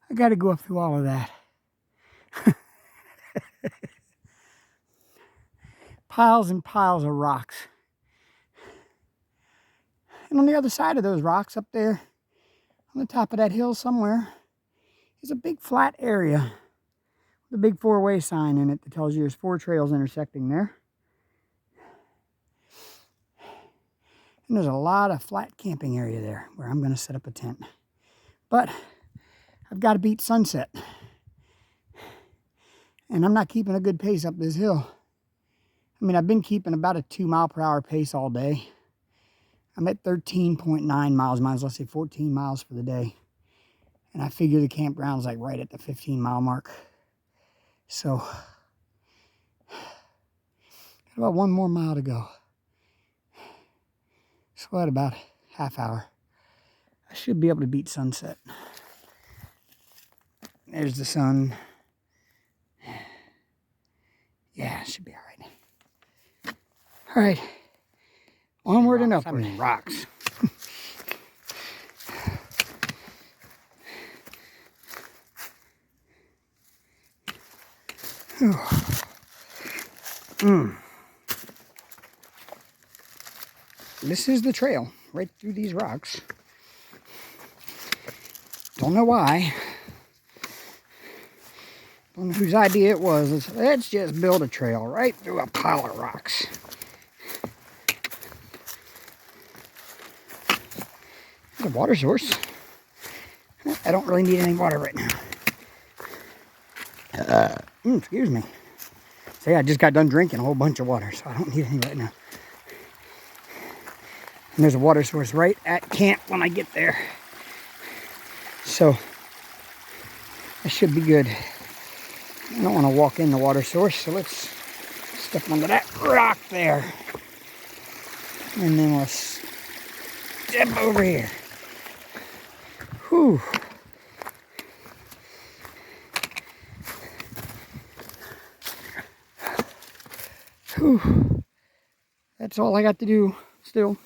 I got to go up through all of that. Piles and piles of rocks. And on the other side of those rocks up there, on the top of that hill somewhere, is a big flat area with a big 4-way sign in it that tells you there's 4 trails intersecting there. And there's a lot of flat camping area there where I'm going to set up a tent. But I've got to beat sunset. And I'm not keeping a good pace up this hill. I mean, I've been keeping about a 2-mile-per-hour pace all day. I'm at 13.9 miles. Might as well say 14 miles for the day. And I figure the campground's like right at the 15-mile mark. So, got about 1 more mile to go. So at about half hour, I should be able to beat sunset. There's the sun. Yeah, it should be all right. All right, onward and upward. I mean, rocks. This is the trail right through these rocks. Don't know why. Don't know whose idea it was. Let's just build a trail right through a pile of rocks. There's a water source. I don't really need any water right now. Excuse me. See, I just got done drinking a whole bunch of water, so I don't need any right now. And there's a water source right at camp when I get there. So, I should be good. I don't want to walk in the water source, so let's step onto that rock there. And then we'll step over here. Whew. Whew. That's all I got to do still.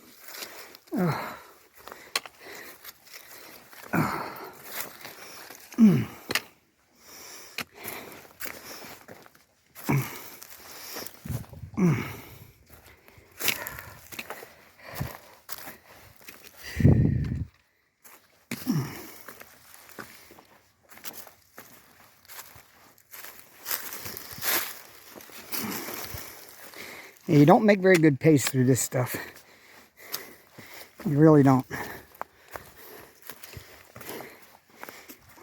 You don't make very good pace through this stuff. You really don't.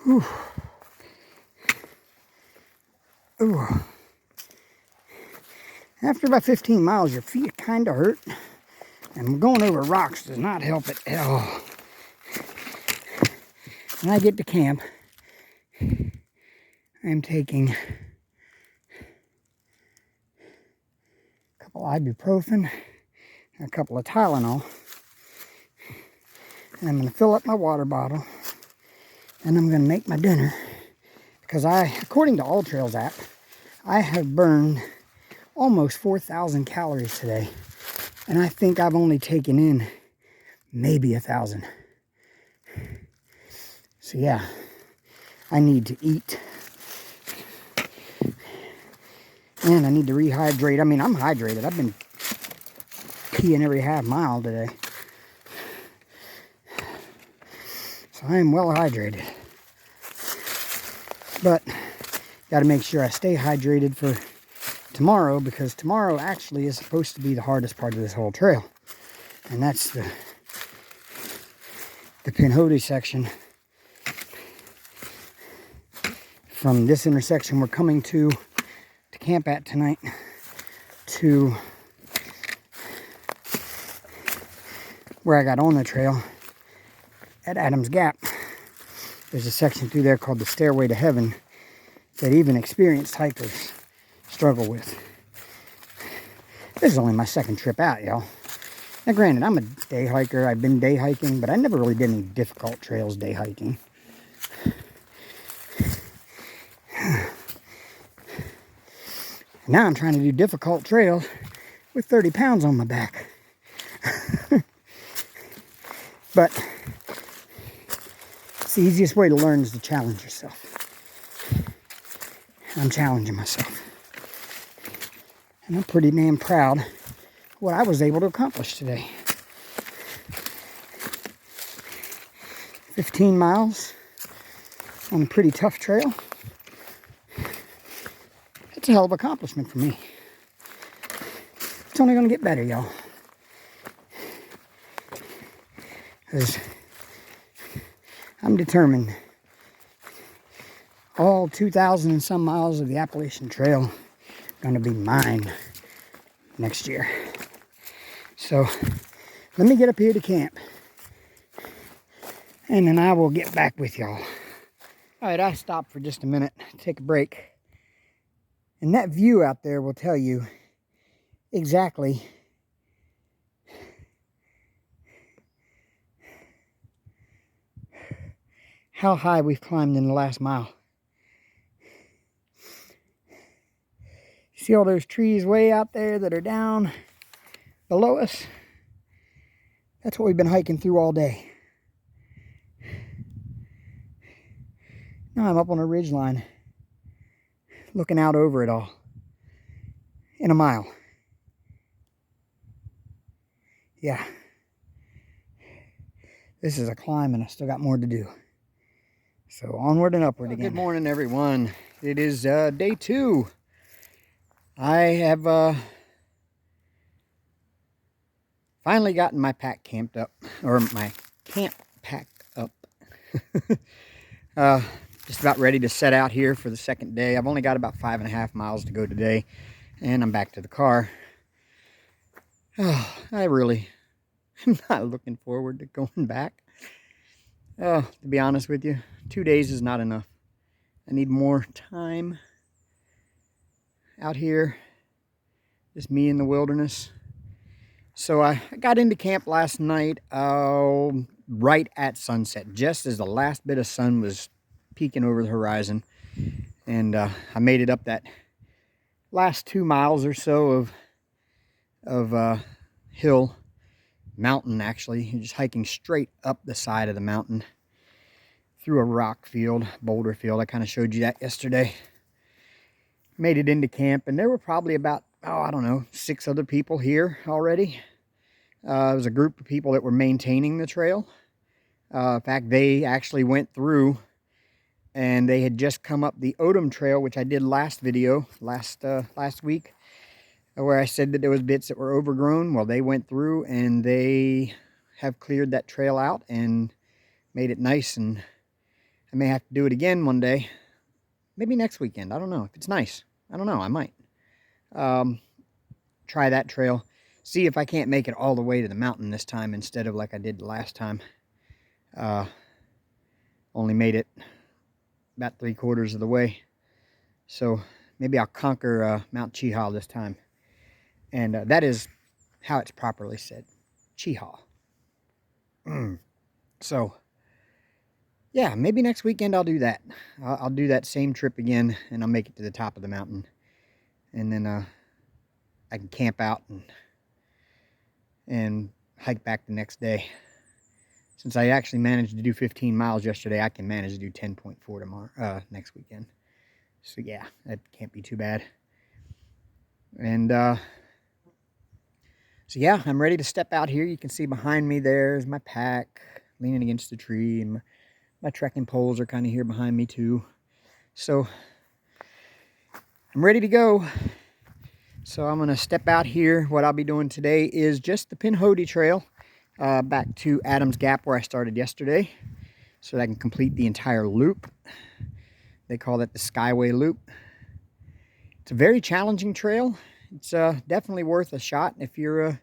Whew. Ooh. After about 15 miles, your feet kind of hurt. And going over rocks does not help it at all. When I get to camp, I'm taking a couple ibuprofen and a couple of Tylenol. And I'm going to fill up my water bottle. And I'm going to make my dinner. Because according to All Trails app, I have burned almost 4,000 calories today. And I think I've only taken in maybe 1,000. So yeah, I need to eat. And I need to rehydrate. I mean, I'm hydrated. I've been peeing every half mile today. So I am well hydrated. But got to make sure I stay hydrated for tomorrow, because tomorrow actually is supposed to be the hardest part of this whole trail. And that's the Pinhoti section. From this intersection we're coming to camp at tonight to where I got on the trail at Adams Gap. There's a section through there called the Stairway to Heaven that even experienced hikers struggle with. This is only my second trip out, y'all. Now granted, I'm a day hiker. I've been day hiking, but I never really did any difficult trails day hiking. Now I'm trying to do difficult trails with 30 pounds on my back. But it's the easiest way to learn is to challenge yourself. I'm challenging myself. And I'm pretty damn proud of what I was able to accomplish today. 15 miles on a pretty tough trail. It's a hell of an accomplishment for me. It's only going to get better, y'all. Because I'm determined all 2,000 and some miles of the Appalachian Trail are going to be mine next year. So let me get up here to camp, and then I will get back with y'all. All right, I stopped for just a minute to take a break. And that view out there will tell you exactly how high we've climbed in the last mile. See all those trees way out there that are down below us? That's what we've been hiking through all day. Now I'm up on a ridge line, looking out over it all in a mile. Yeah. This is a climb and I still got more to do. So onward and upward again. Good morning, everyone. It is day 2. I have finally gotten my pack camped up, or my camp packed up. Just about ready to set out here for the second day. I've only got about 5.5 miles to go today, and I'm back to the car. Oh, I really am not looking forward to going back. To be honest with you, 2 days is not enough. I need more time out here, just me in the wilderness. So I got into camp last night right at sunset, just as the last bit of sun was peeking over the horizon. And I made it up that last 2 miles or so of mountain, actually. You're just hiking straight up the side of the mountain through a rock field, boulder field. I kind of showed you that yesterday. Made it into camp, and there were probably about, I don't know, 6 other people here already. It was a group of people that were maintaining the trail. In fact, they actually went through, and they had just come up the Odom Trail, which I did last video, last week, where I said that there was bits that were overgrown. Well, they went through, and they have cleared that trail out and made it nice, and I may have to do it again one day. Maybe next weekend. I don't know. If it's nice. I don't know. I might. Try that trail. See if I can't make it all the way to the mountain this time instead of like I did the last time. Only made it about 3/4 of the way. So maybe I'll conquer Mount Cheaha this time. And that is how it's properly said. Cheaha. So yeah, maybe next weekend I'll do that. I'll do that same trip again, and I'll make it to the top of the mountain. And then I can camp out and hike back the next day. Since I actually managed to do 15 miles yesterday, I can manage to do 10.4 tomorrow, next weekend. So yeah, that can't be too bad. And so yeah, I'm ready to step out here. You can see behind me there's my pack leaning against the tree, and my trekking poles are kind of here behind me too. So I'm ready to go. So I'm going to step out here. What I'll be doing today is just the Pinhoti Trail back to Adams Gap where I started yesterday, so that I can complete the entire loop. They call that the Skyway Loop. It's a very challenging trail. It's definitely worth a shot. If you're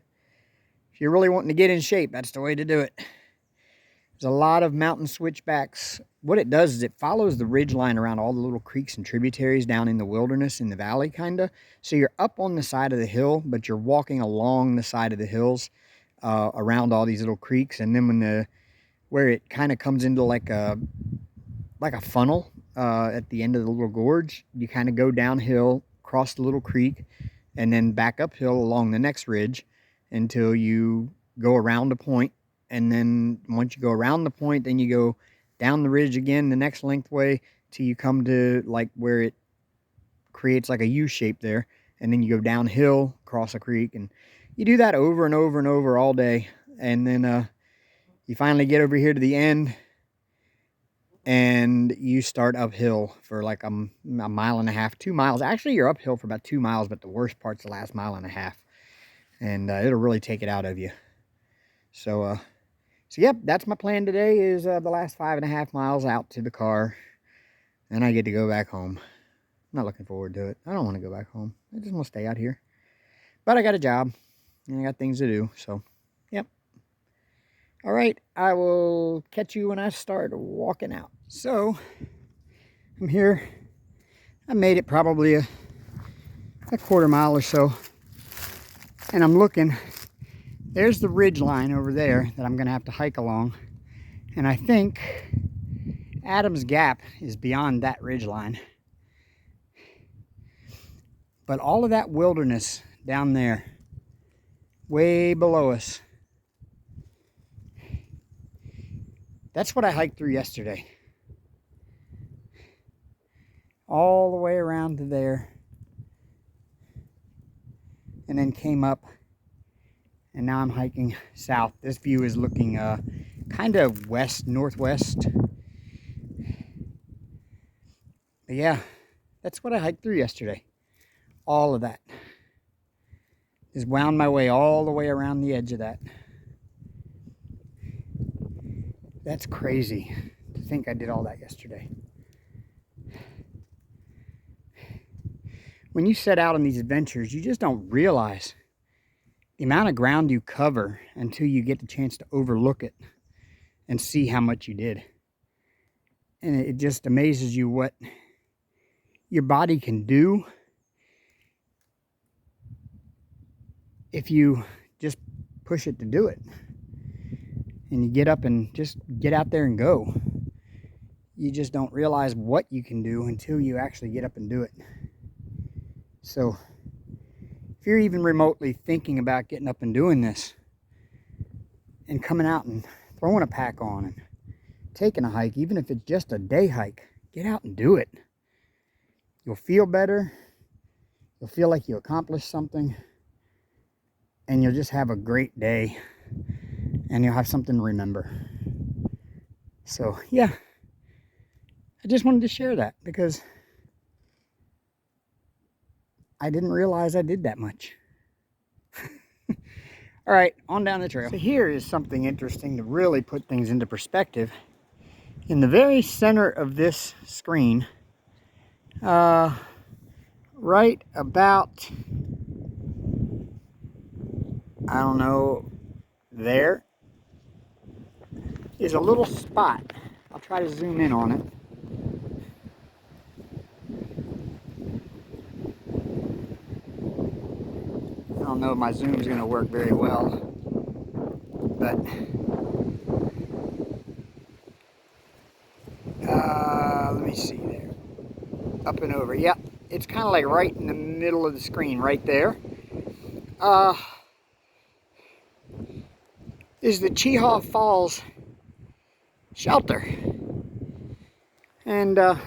really wanting to get in shape, that's the way to do it. There's a lot of mountain switchbacks. What it does is it follows the ridge line around all the little creeks and tributaries down in the wilderness, in the valley, kind of. So you're up on the side of the hill, but you're walking along the side of the hills around all these little creeks. And then where it kind of comes into like a funnel at the end of the little gorge, you kind of go downhill, cross the little creek, and then back uphill along the next ridge until you go around a point. And then once you go around the point, then you go down the ridge again the next lengthway till you come to like where it creates like a U shape there. And then you go downhill, cross a creek, and you do that over and over and over all day. And then you finally get over here to the end and you start uphill for like a mile and a half, 2 miles. Actually, you're uphill for about 2 miles, but the worst part's the last mile and a half. And it'll really take it out of you. So yep, that's my plan today, is the last 5.5 miles out to the car. And I get to go back home. I'm not looking forward to it. I don't want to go back home. I just want to stay out here. But I got a job and I got things to do. So, yep. All right, I will catch you when I start walking out. So, I'm here. I made it probably a quarter mile or so. And I'm looking. There's the ridge line over there that I'm going to have to hike along. And I think Adams Gap is beyond that ridge line. But all of that wilderness down there, way below us, that's what I hiked through yesterday. All the way around to there. And then came up. And now I'm hiking south. This view is looking kind of northwest. But yeah, that's what I hiked through yesterday. All of that. Just wound my way all the way around the edge of that. That's crazy to think I did all that yesterday. When you set out on these adventures, you just don't realize the amount of ground you cover until you get the chance to overlook it and see how much you did. And it just amazes you what your body can do if you just push it to do it. And you get up and just get out there and go. You just don't realize what you can do until you actually get up and do it. So, if you're even remotely thinking about getting up and doing this and coming out and throwing a pack on and taking a hike, even if it's just a day hike, get out and do it. You'll feel better. You'll feel like you accomplished something. And you'll just have a great day. And you'll have something to remember. So, yeah. I just wanted to share that because I didn't realize I did that much. All right, on down the trail. So here is something interesting to really put things into perspective. In the very center of this screen, right about, I don't know, there is a little spot. I'll try to zoom in on it. I don't know if my zoom is going to work very well, but let me see there. Up and over. Yep, it's kind of like right in the middle of the screen, right there. Is the Cheaha Falls shelter, and I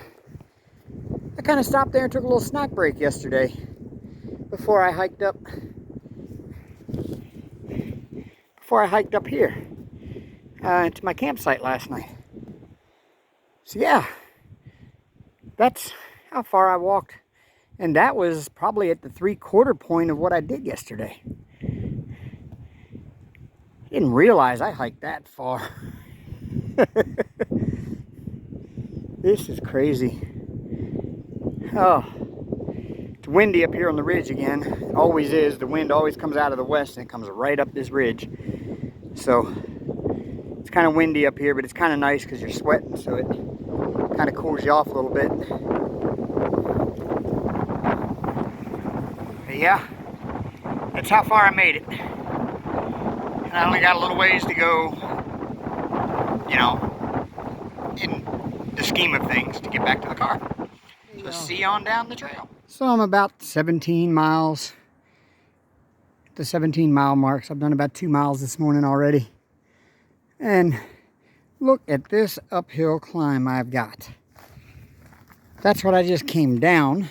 kind of stopped there and took a little snack break yesterday before I hiked up. Here to my campsite last night. So yeah, that's how far I walked, and that was probably at the 3/4 point of what I did yesterday. Didn't realize I hiked that far. This is crazy. Oh, It's windy up here on the ridge again. It always is. The wind always comes out of the west and it comes right up this ridge. So it's kind of windy up here, but it's kind of nice because you're sweating, so it kind of cools you off a little bit. But yeah, that's how far I made it. And I only got a little ways to go, you know, in the scheme of things to get back to the car. So see you on down the trail. So I'm about 17 miles, the 17-mile mark. So I've done about 2 miles this morning already. And look at this uphill climb I've got. That's what I just came down,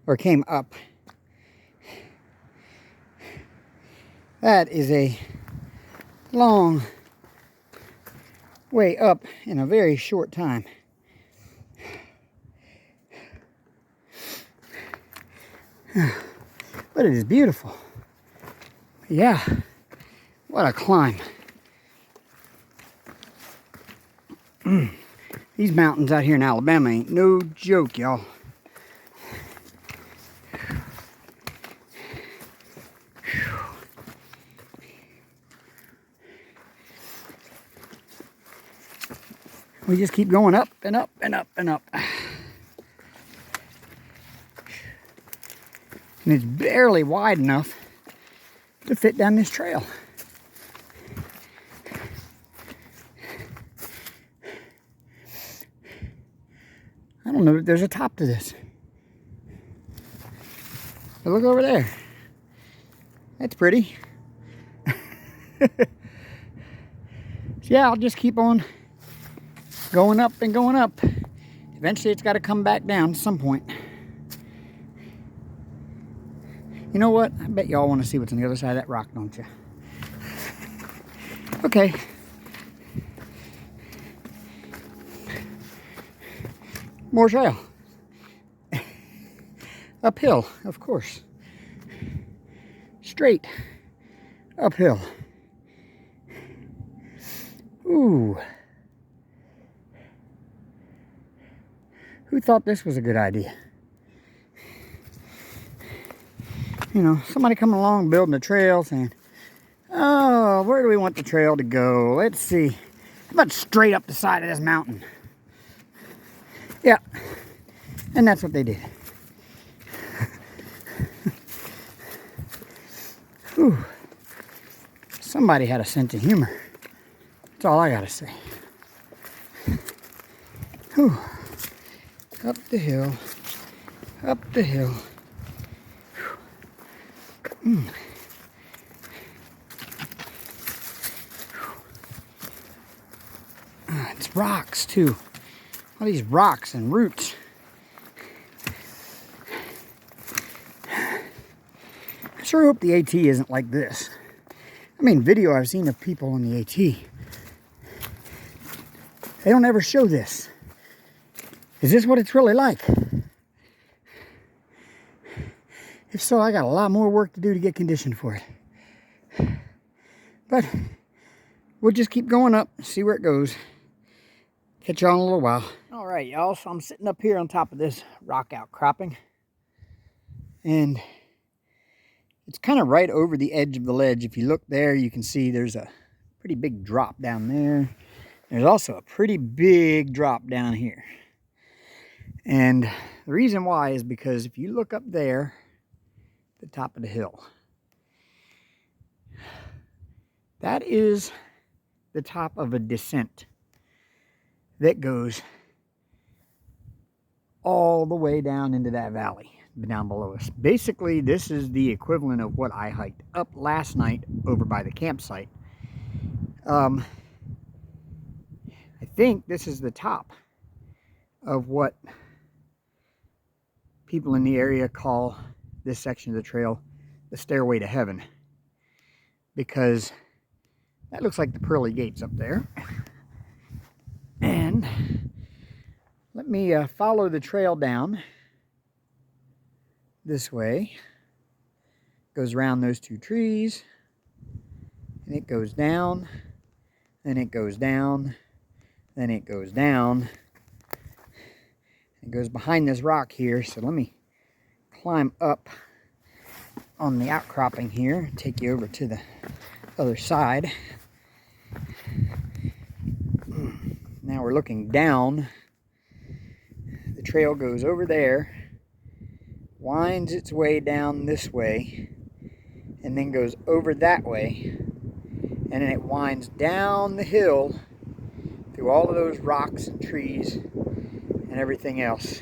or came up. That is a long way up in a very short time. But it is beautiful. Yeah, what a climb. These mountains out here in Alabama ain't no joke, y'all. We just keep going up and up and up and up. And it's barely wide enough to fit down this trail. I don't know if there's a top to this. But look over there. That's pretty. So yeah, I'll just keep on going up and going up. Eventually it's got to come back down at some point. You know what? I bet y'all want to see what's on the other side of that rock, don't you? Okay. More trail. Uphill, of course. Straight. Uphill. Ooh. Who thought this was a good idea? You know, somebody coming along building a trail saying, oh, where do we want the trail to go? Let's see. How about straight up the side of this mountain? Yeah. And that's what they did. Whew. Somebody had a sense of humor. That's all I gotta say. Whew. Up the hill. Up the hill. It's rocks too. All these rocks and roots. I sure hope the AT isn't like this. I mean, video I've seen of people on the AT. They don't ever show this. Is this what it's really like? If so, I got a lot more work to do to get conditioned for it. But we'll just keep going up, see where it goes. Catch y'all in a little while. All right, y'all, so I'm sitting up here on top of this rock outcropping. And it's kind of right over the edge of the ledge. If you look there, you can see there's a pretty big drop down there. There's also a pretty big drop down here. And the reason why is because if you look up there, the top of the hill, that is the top of a descent that goes all the way down into that valley down below us. Basically, this is the equivalent of what I hiked up last night over by the campsite. I think this is the top of what people in the area call this section of the trail the Stairway to Heaven, because that looks like the pearly gates up there. And let me follow the trail down this way. Goes around those two trees, and it goes down, then it goes down, then it goes down. It goes behind this rock here, so let me climb up on the outcropping here, take you over to the other side. Now we're looking down. The trail goes over there, winds its way down this way, and then goes over that way, and then it winds down the hill through all of those rocks and trees and everything else,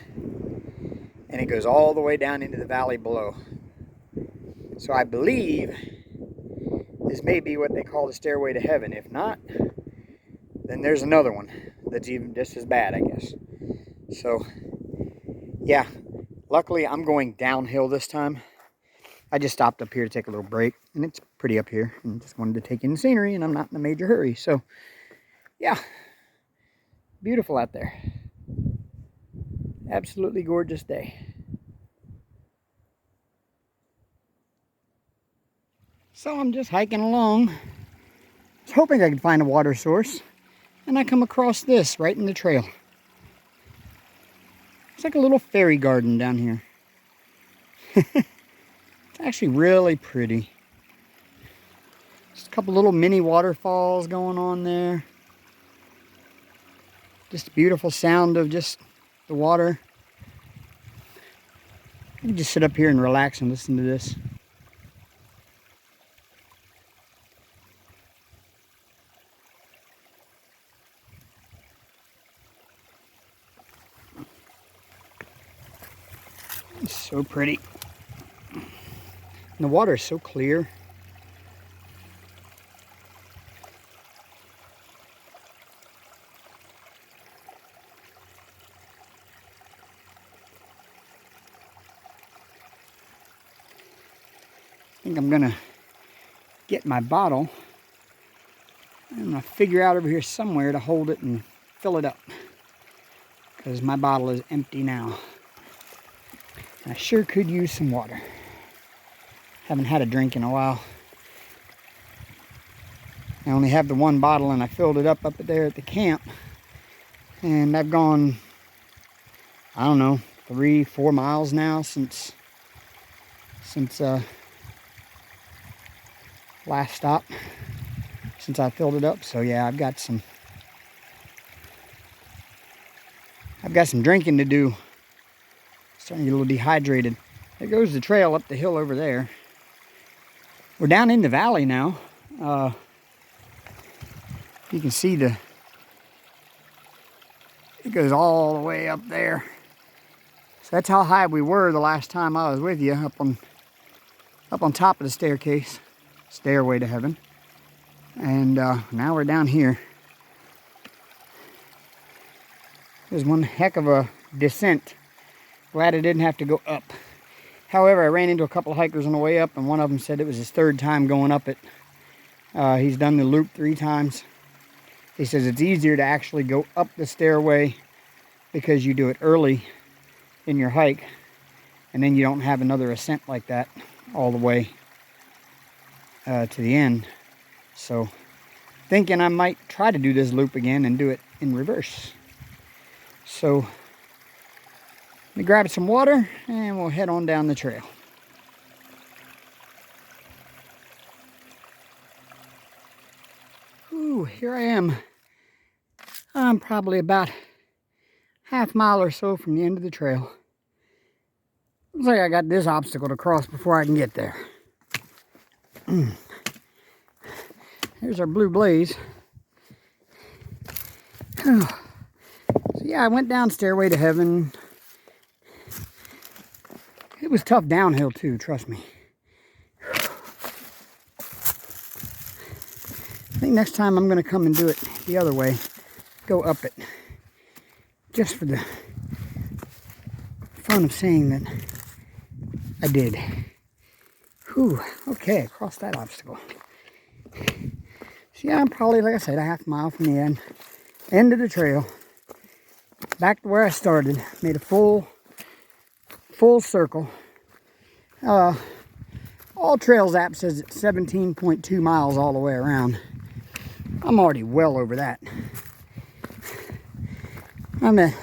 and it goes all the way down into the valley below. So I believe this may be what they call the stairway to heaven. If not, then there's another one that's even just as bad, I guess. So yeah, luckily I'm going downhill this time. I just stopped up here to take a little break, and it's pretty up here, and just wanted to take in the scenery, and I'm not in a major hurry. So yeah, beautiful out there. Absolutely gorgeous day. So I'm just hiking along. I was hoping I could find a water source, and I come across this right in the trail. It's like a little fairy garden down here. It's actually really pretty. Just a couple little mini waterfalls going on there. Just a beautiful sound of just the water. I can just sit up here and relax and listen to this. It's so pretty. And the water is so clear. I think I'm gonna get my bottle. I'm gonna figure out over here somewhere to hold it and fill it up, because my bottle is empty now. I sure could use some water. Haven't had a drink in a while. I only have the one bottle, and I filled it up there at the camp. And I've gone, I don't know, 3-4 miles now since last stop, since I filled it up. So yeah, I've got some drinking to do. Starting to get a little dehydrated. There goes the trail up the hill over there. We're down in the valley now. You can see it goes all the way up there. So that's how high we were the last time I was with you, up on top of the stairway to heaven. And now we're down here. There's one heck of a descent. Glad I didn't have to go up. However, I ran into a couple of hikers on the way up, and one of them said it was his third time going up it. He's done the loop 3 times. He says it's easier to actually go up the stairway because you do it early in your hike, and then you don't have another ascent like that all the way to the end. So, thinking I might try to do this loop again and do it in reverse. So, let me grab some water and we'll head on down the trail. Ooh, here I am. I'm probably about half mile or so from the end of the trail. Looks like I got this obstacle to cross before I can get there. Here's our blue blaze. So yeah, I went down Stairway to Heaven. It was tough downhill too, trust me. I think next time I'm going to come and do it the other way. Go up it. Just for the fun of saying that I did. Whew, okay, I crossed that obstacle. So yeah, I'm probably, like I said, a half mile from the end of the trail. Back to where I started. Made a full circle. All Trails app says it's 17.2 miles all the way around. I'm already well over that. I'm at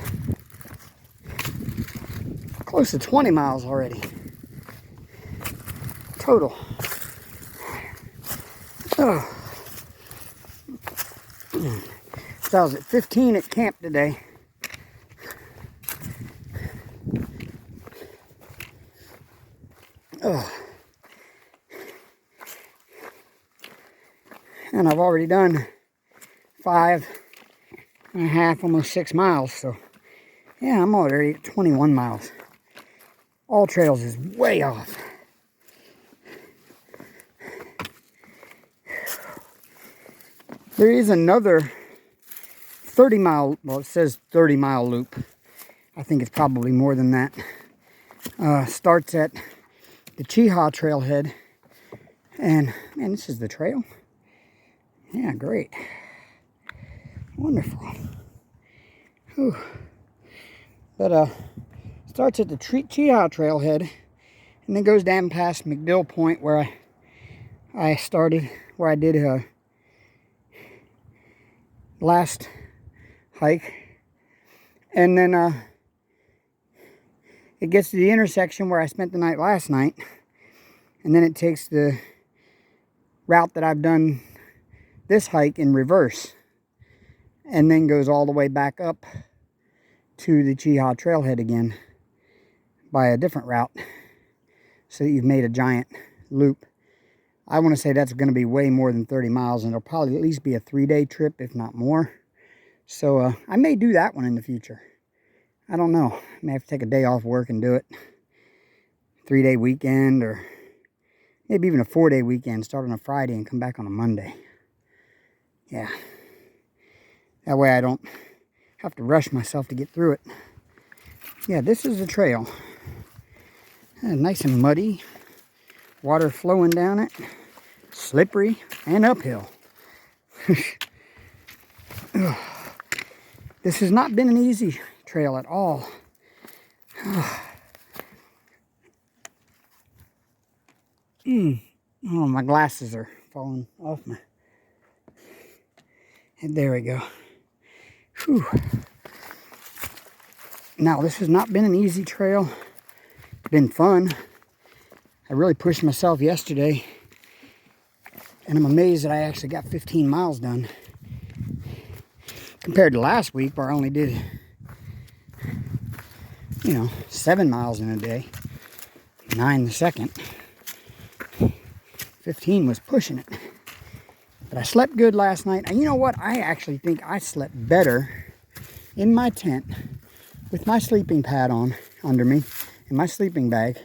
close to 20 miles already. total. Oh. So I was at 15 at camp today. Oh. And I've already done 5.5, almost 6 miles. So yeah, I'm already at 21 miles. All Trails is way off. There is another 30-mile, well, it says 30-mile loop. I think it's probably more than that. Starts at the Cheaha Trailhead. And, man, this is the trail. Yeah, great. Wonderful. Whew. But, starts at the Cheaha Trailhead. And then goes down past McDill Point where I started, where I did last hike. And then it gets to the intersection where I spent the night last night. And then it takes the route that I've done this hike in reverse. And then goes all the way back up to the Cheaha Trailhead again by a different route. So you've made a giant loop. I want to say that's going to be way more than 30 miles, and it'll probably at least be a 3-day trip, if not more. So I may do that one in the future. I don't know. I may have to take a day off work and do it. 3-day weekend, or maybe even a 4-day weekend. Start on a Friday and come back on a Monday. Yeah. That way I don't have to rush myself to get through it. Yeah, this is the trail. Nice and muddy. Water flowing down it. Slippery and uphill. This has not been an easy trail at all. Oh, my glasses are falling off my head. There we go. Whew. Now, this has not been an easy trail. It's been fun. I really pushed myself yesterday, and I'm amazed that I actually got 15 miles done compared to last week where I only did, 7 miles in a day, 9 the second. 15 was pushing it. But I slept good last night. And you know what? I actually think I slept better in my tent with my sleeping pad on under me and my sleeping bag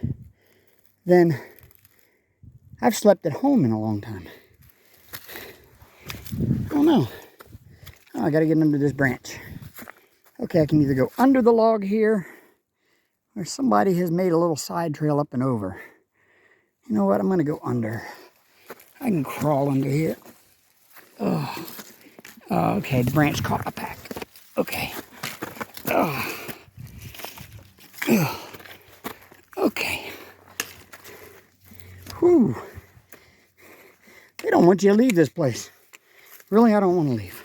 than I've slept at home in a long time. I don't know. Oh, I gotta get under this branch. Okay, I can either go under the log here, or somebody has made a little side trail up and over. You know what? I'm gonna go under. I can crawl under here. Oh, okay, the branch caught my pack. Okay. Oh. Okay. Whew. They don't want you to leave this place. Really, I don't want to leave.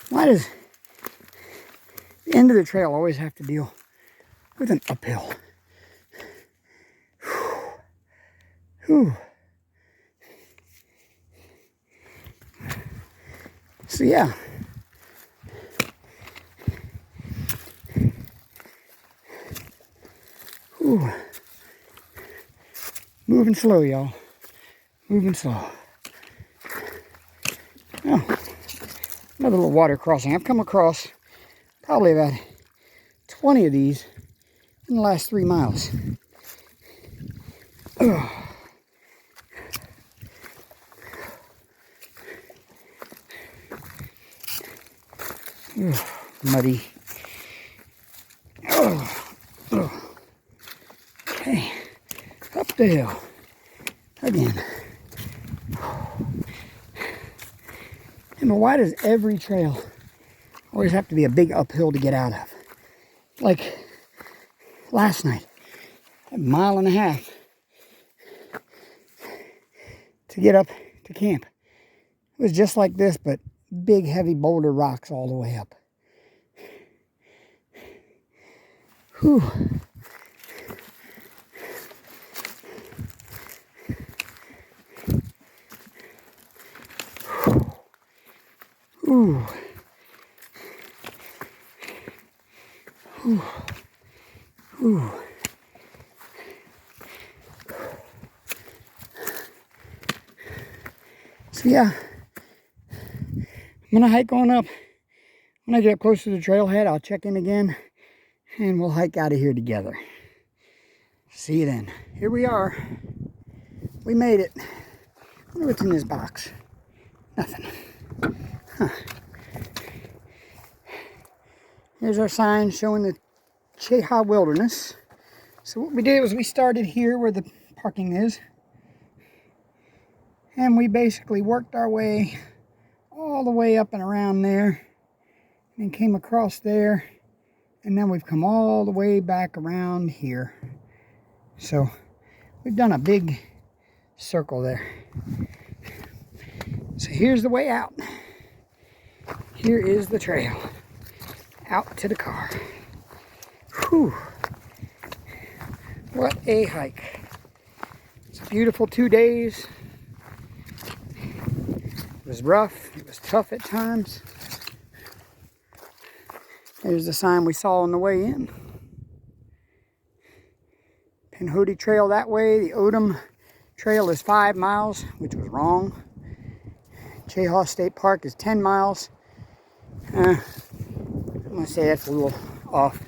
Why does the end of the trail always have to deal with an uphill? Whew. So yeah. Whew. Moving slow, y'all. Moving slow. Oh, another little water crossing. I've come across probably about 20 of these in the last 3 miles. Oh. Muddy. Okay, up the hill again. And why does every trail always have to be a big uphill to get out of? Like last night, 1.5 miles to get up to camp. It was just like this, but big heavy boulder rocks all the way up. Whew. Whew. Whew. Whew. So yeah, I'm gonna hike on up. When I get up close to the trailhead, I'll check in again and we'll hike out of here together. See you then. Here we are. We made it. I wonder what's in this box. Nothing. Huh. Here's our sign showing the Cheaha Wilderness. So what we did was we started here where the parking is. And we basically worked our way all the way up and around there. And came across there. And then we've come all the way back around here. So we've done a big circle there. So here's the way out. Here is the trail. Out to the car. Whew. What a hike. It's a beautiful 2 days. It was rough. It was tough at times. There's the sign we saw on the way in. Pinhoti Trail that way. The Odom Trail is 5 miles, which was wrong. Cheaha State Park is 10 miles. I'm going to say that's a little off.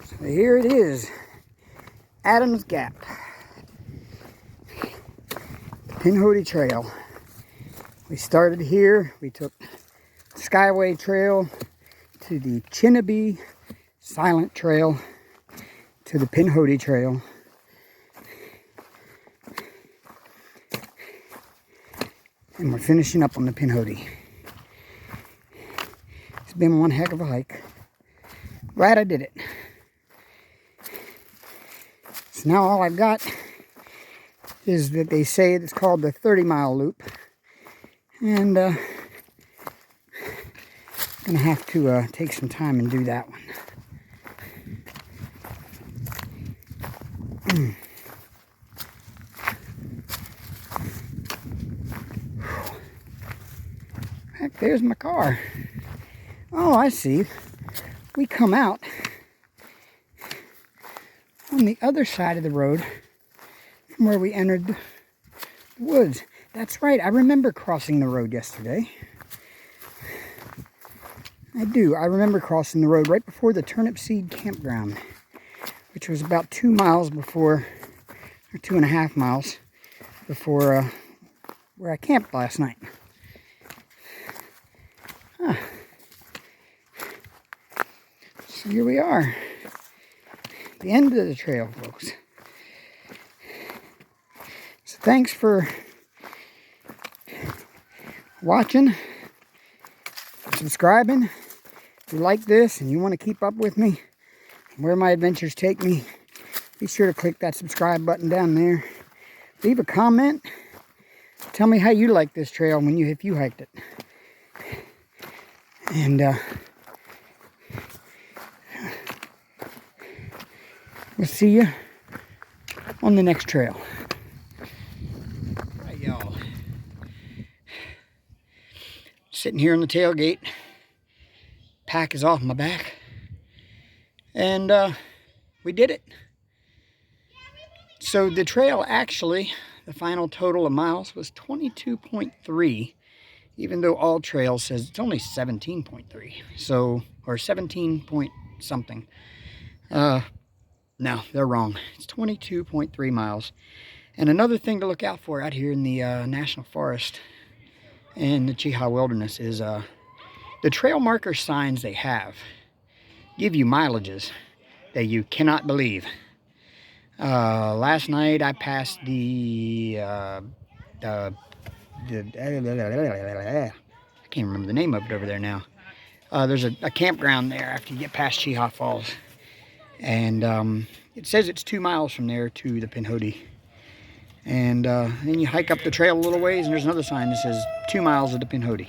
So here it is, Adams Gap, Pinhoti Trail. We started here. We took Skyway Trail to the Chinnabee Silent Trail to the Pinhoti Trail. And we're finishing up on the Pinhoti. It's been one heck of a hike. Glad I did it. So now all I've got is that they say it's called the 30-mile loop. And gonna have to take some time and do that one. Heck, there's my car. Oh, I see. We come out on the other side of the road from where we entered the woods. That's right, I remember crossing the road yesterday. I do. I remember crossing the road right before the Turnip Seed Campground, which was about 2 miles before, or 2.5 miles before where I camped last night. Huh. So here we are, the end of the trail, folks. So thanks for watching, subscribing. If you like this and you want to keep up with me, where my adventures take me, be sure to click that subscribe button down there. Leave a comment. Tell me how you like this trail if you hiked it. And we'll see you on the next trail. Right, y'all. Sitting here on the tailgate. Pack is off my back. And we did it. So the trail actually, the final total of miles was 22.3, even though All Trail says it's only 17.3. So, or 17 point something. No, they're wrong. It's 22.3 miles. And another thing to look out for out here in the National Forest and the Cheaha Wilderness is the trail marker signs they have give you mileages that you cannot believe. Last night I passed I can't remember the name of it over there now. There's a campground there after you get past Cheaha Falls. And it says it's 2 miles from there to the Pinhoti. And then you hike up the trail a little ways, and there's another sign that says 2 miles of the Pinhoti.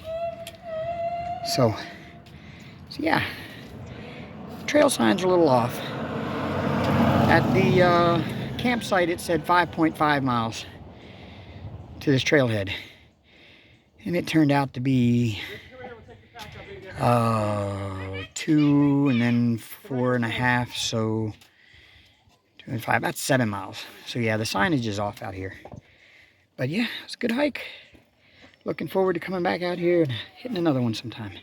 So yeah, trail signs are a little off. At the campsite, it said 5.5 miles to this trailhead. And it turned out to be 2 and then 4.5, so 2 and 5, that's 7 miles. So yeah, the signage is off out here. But yeah, it's a good hike. Looking forward to coming back out here and hitting another one sometime.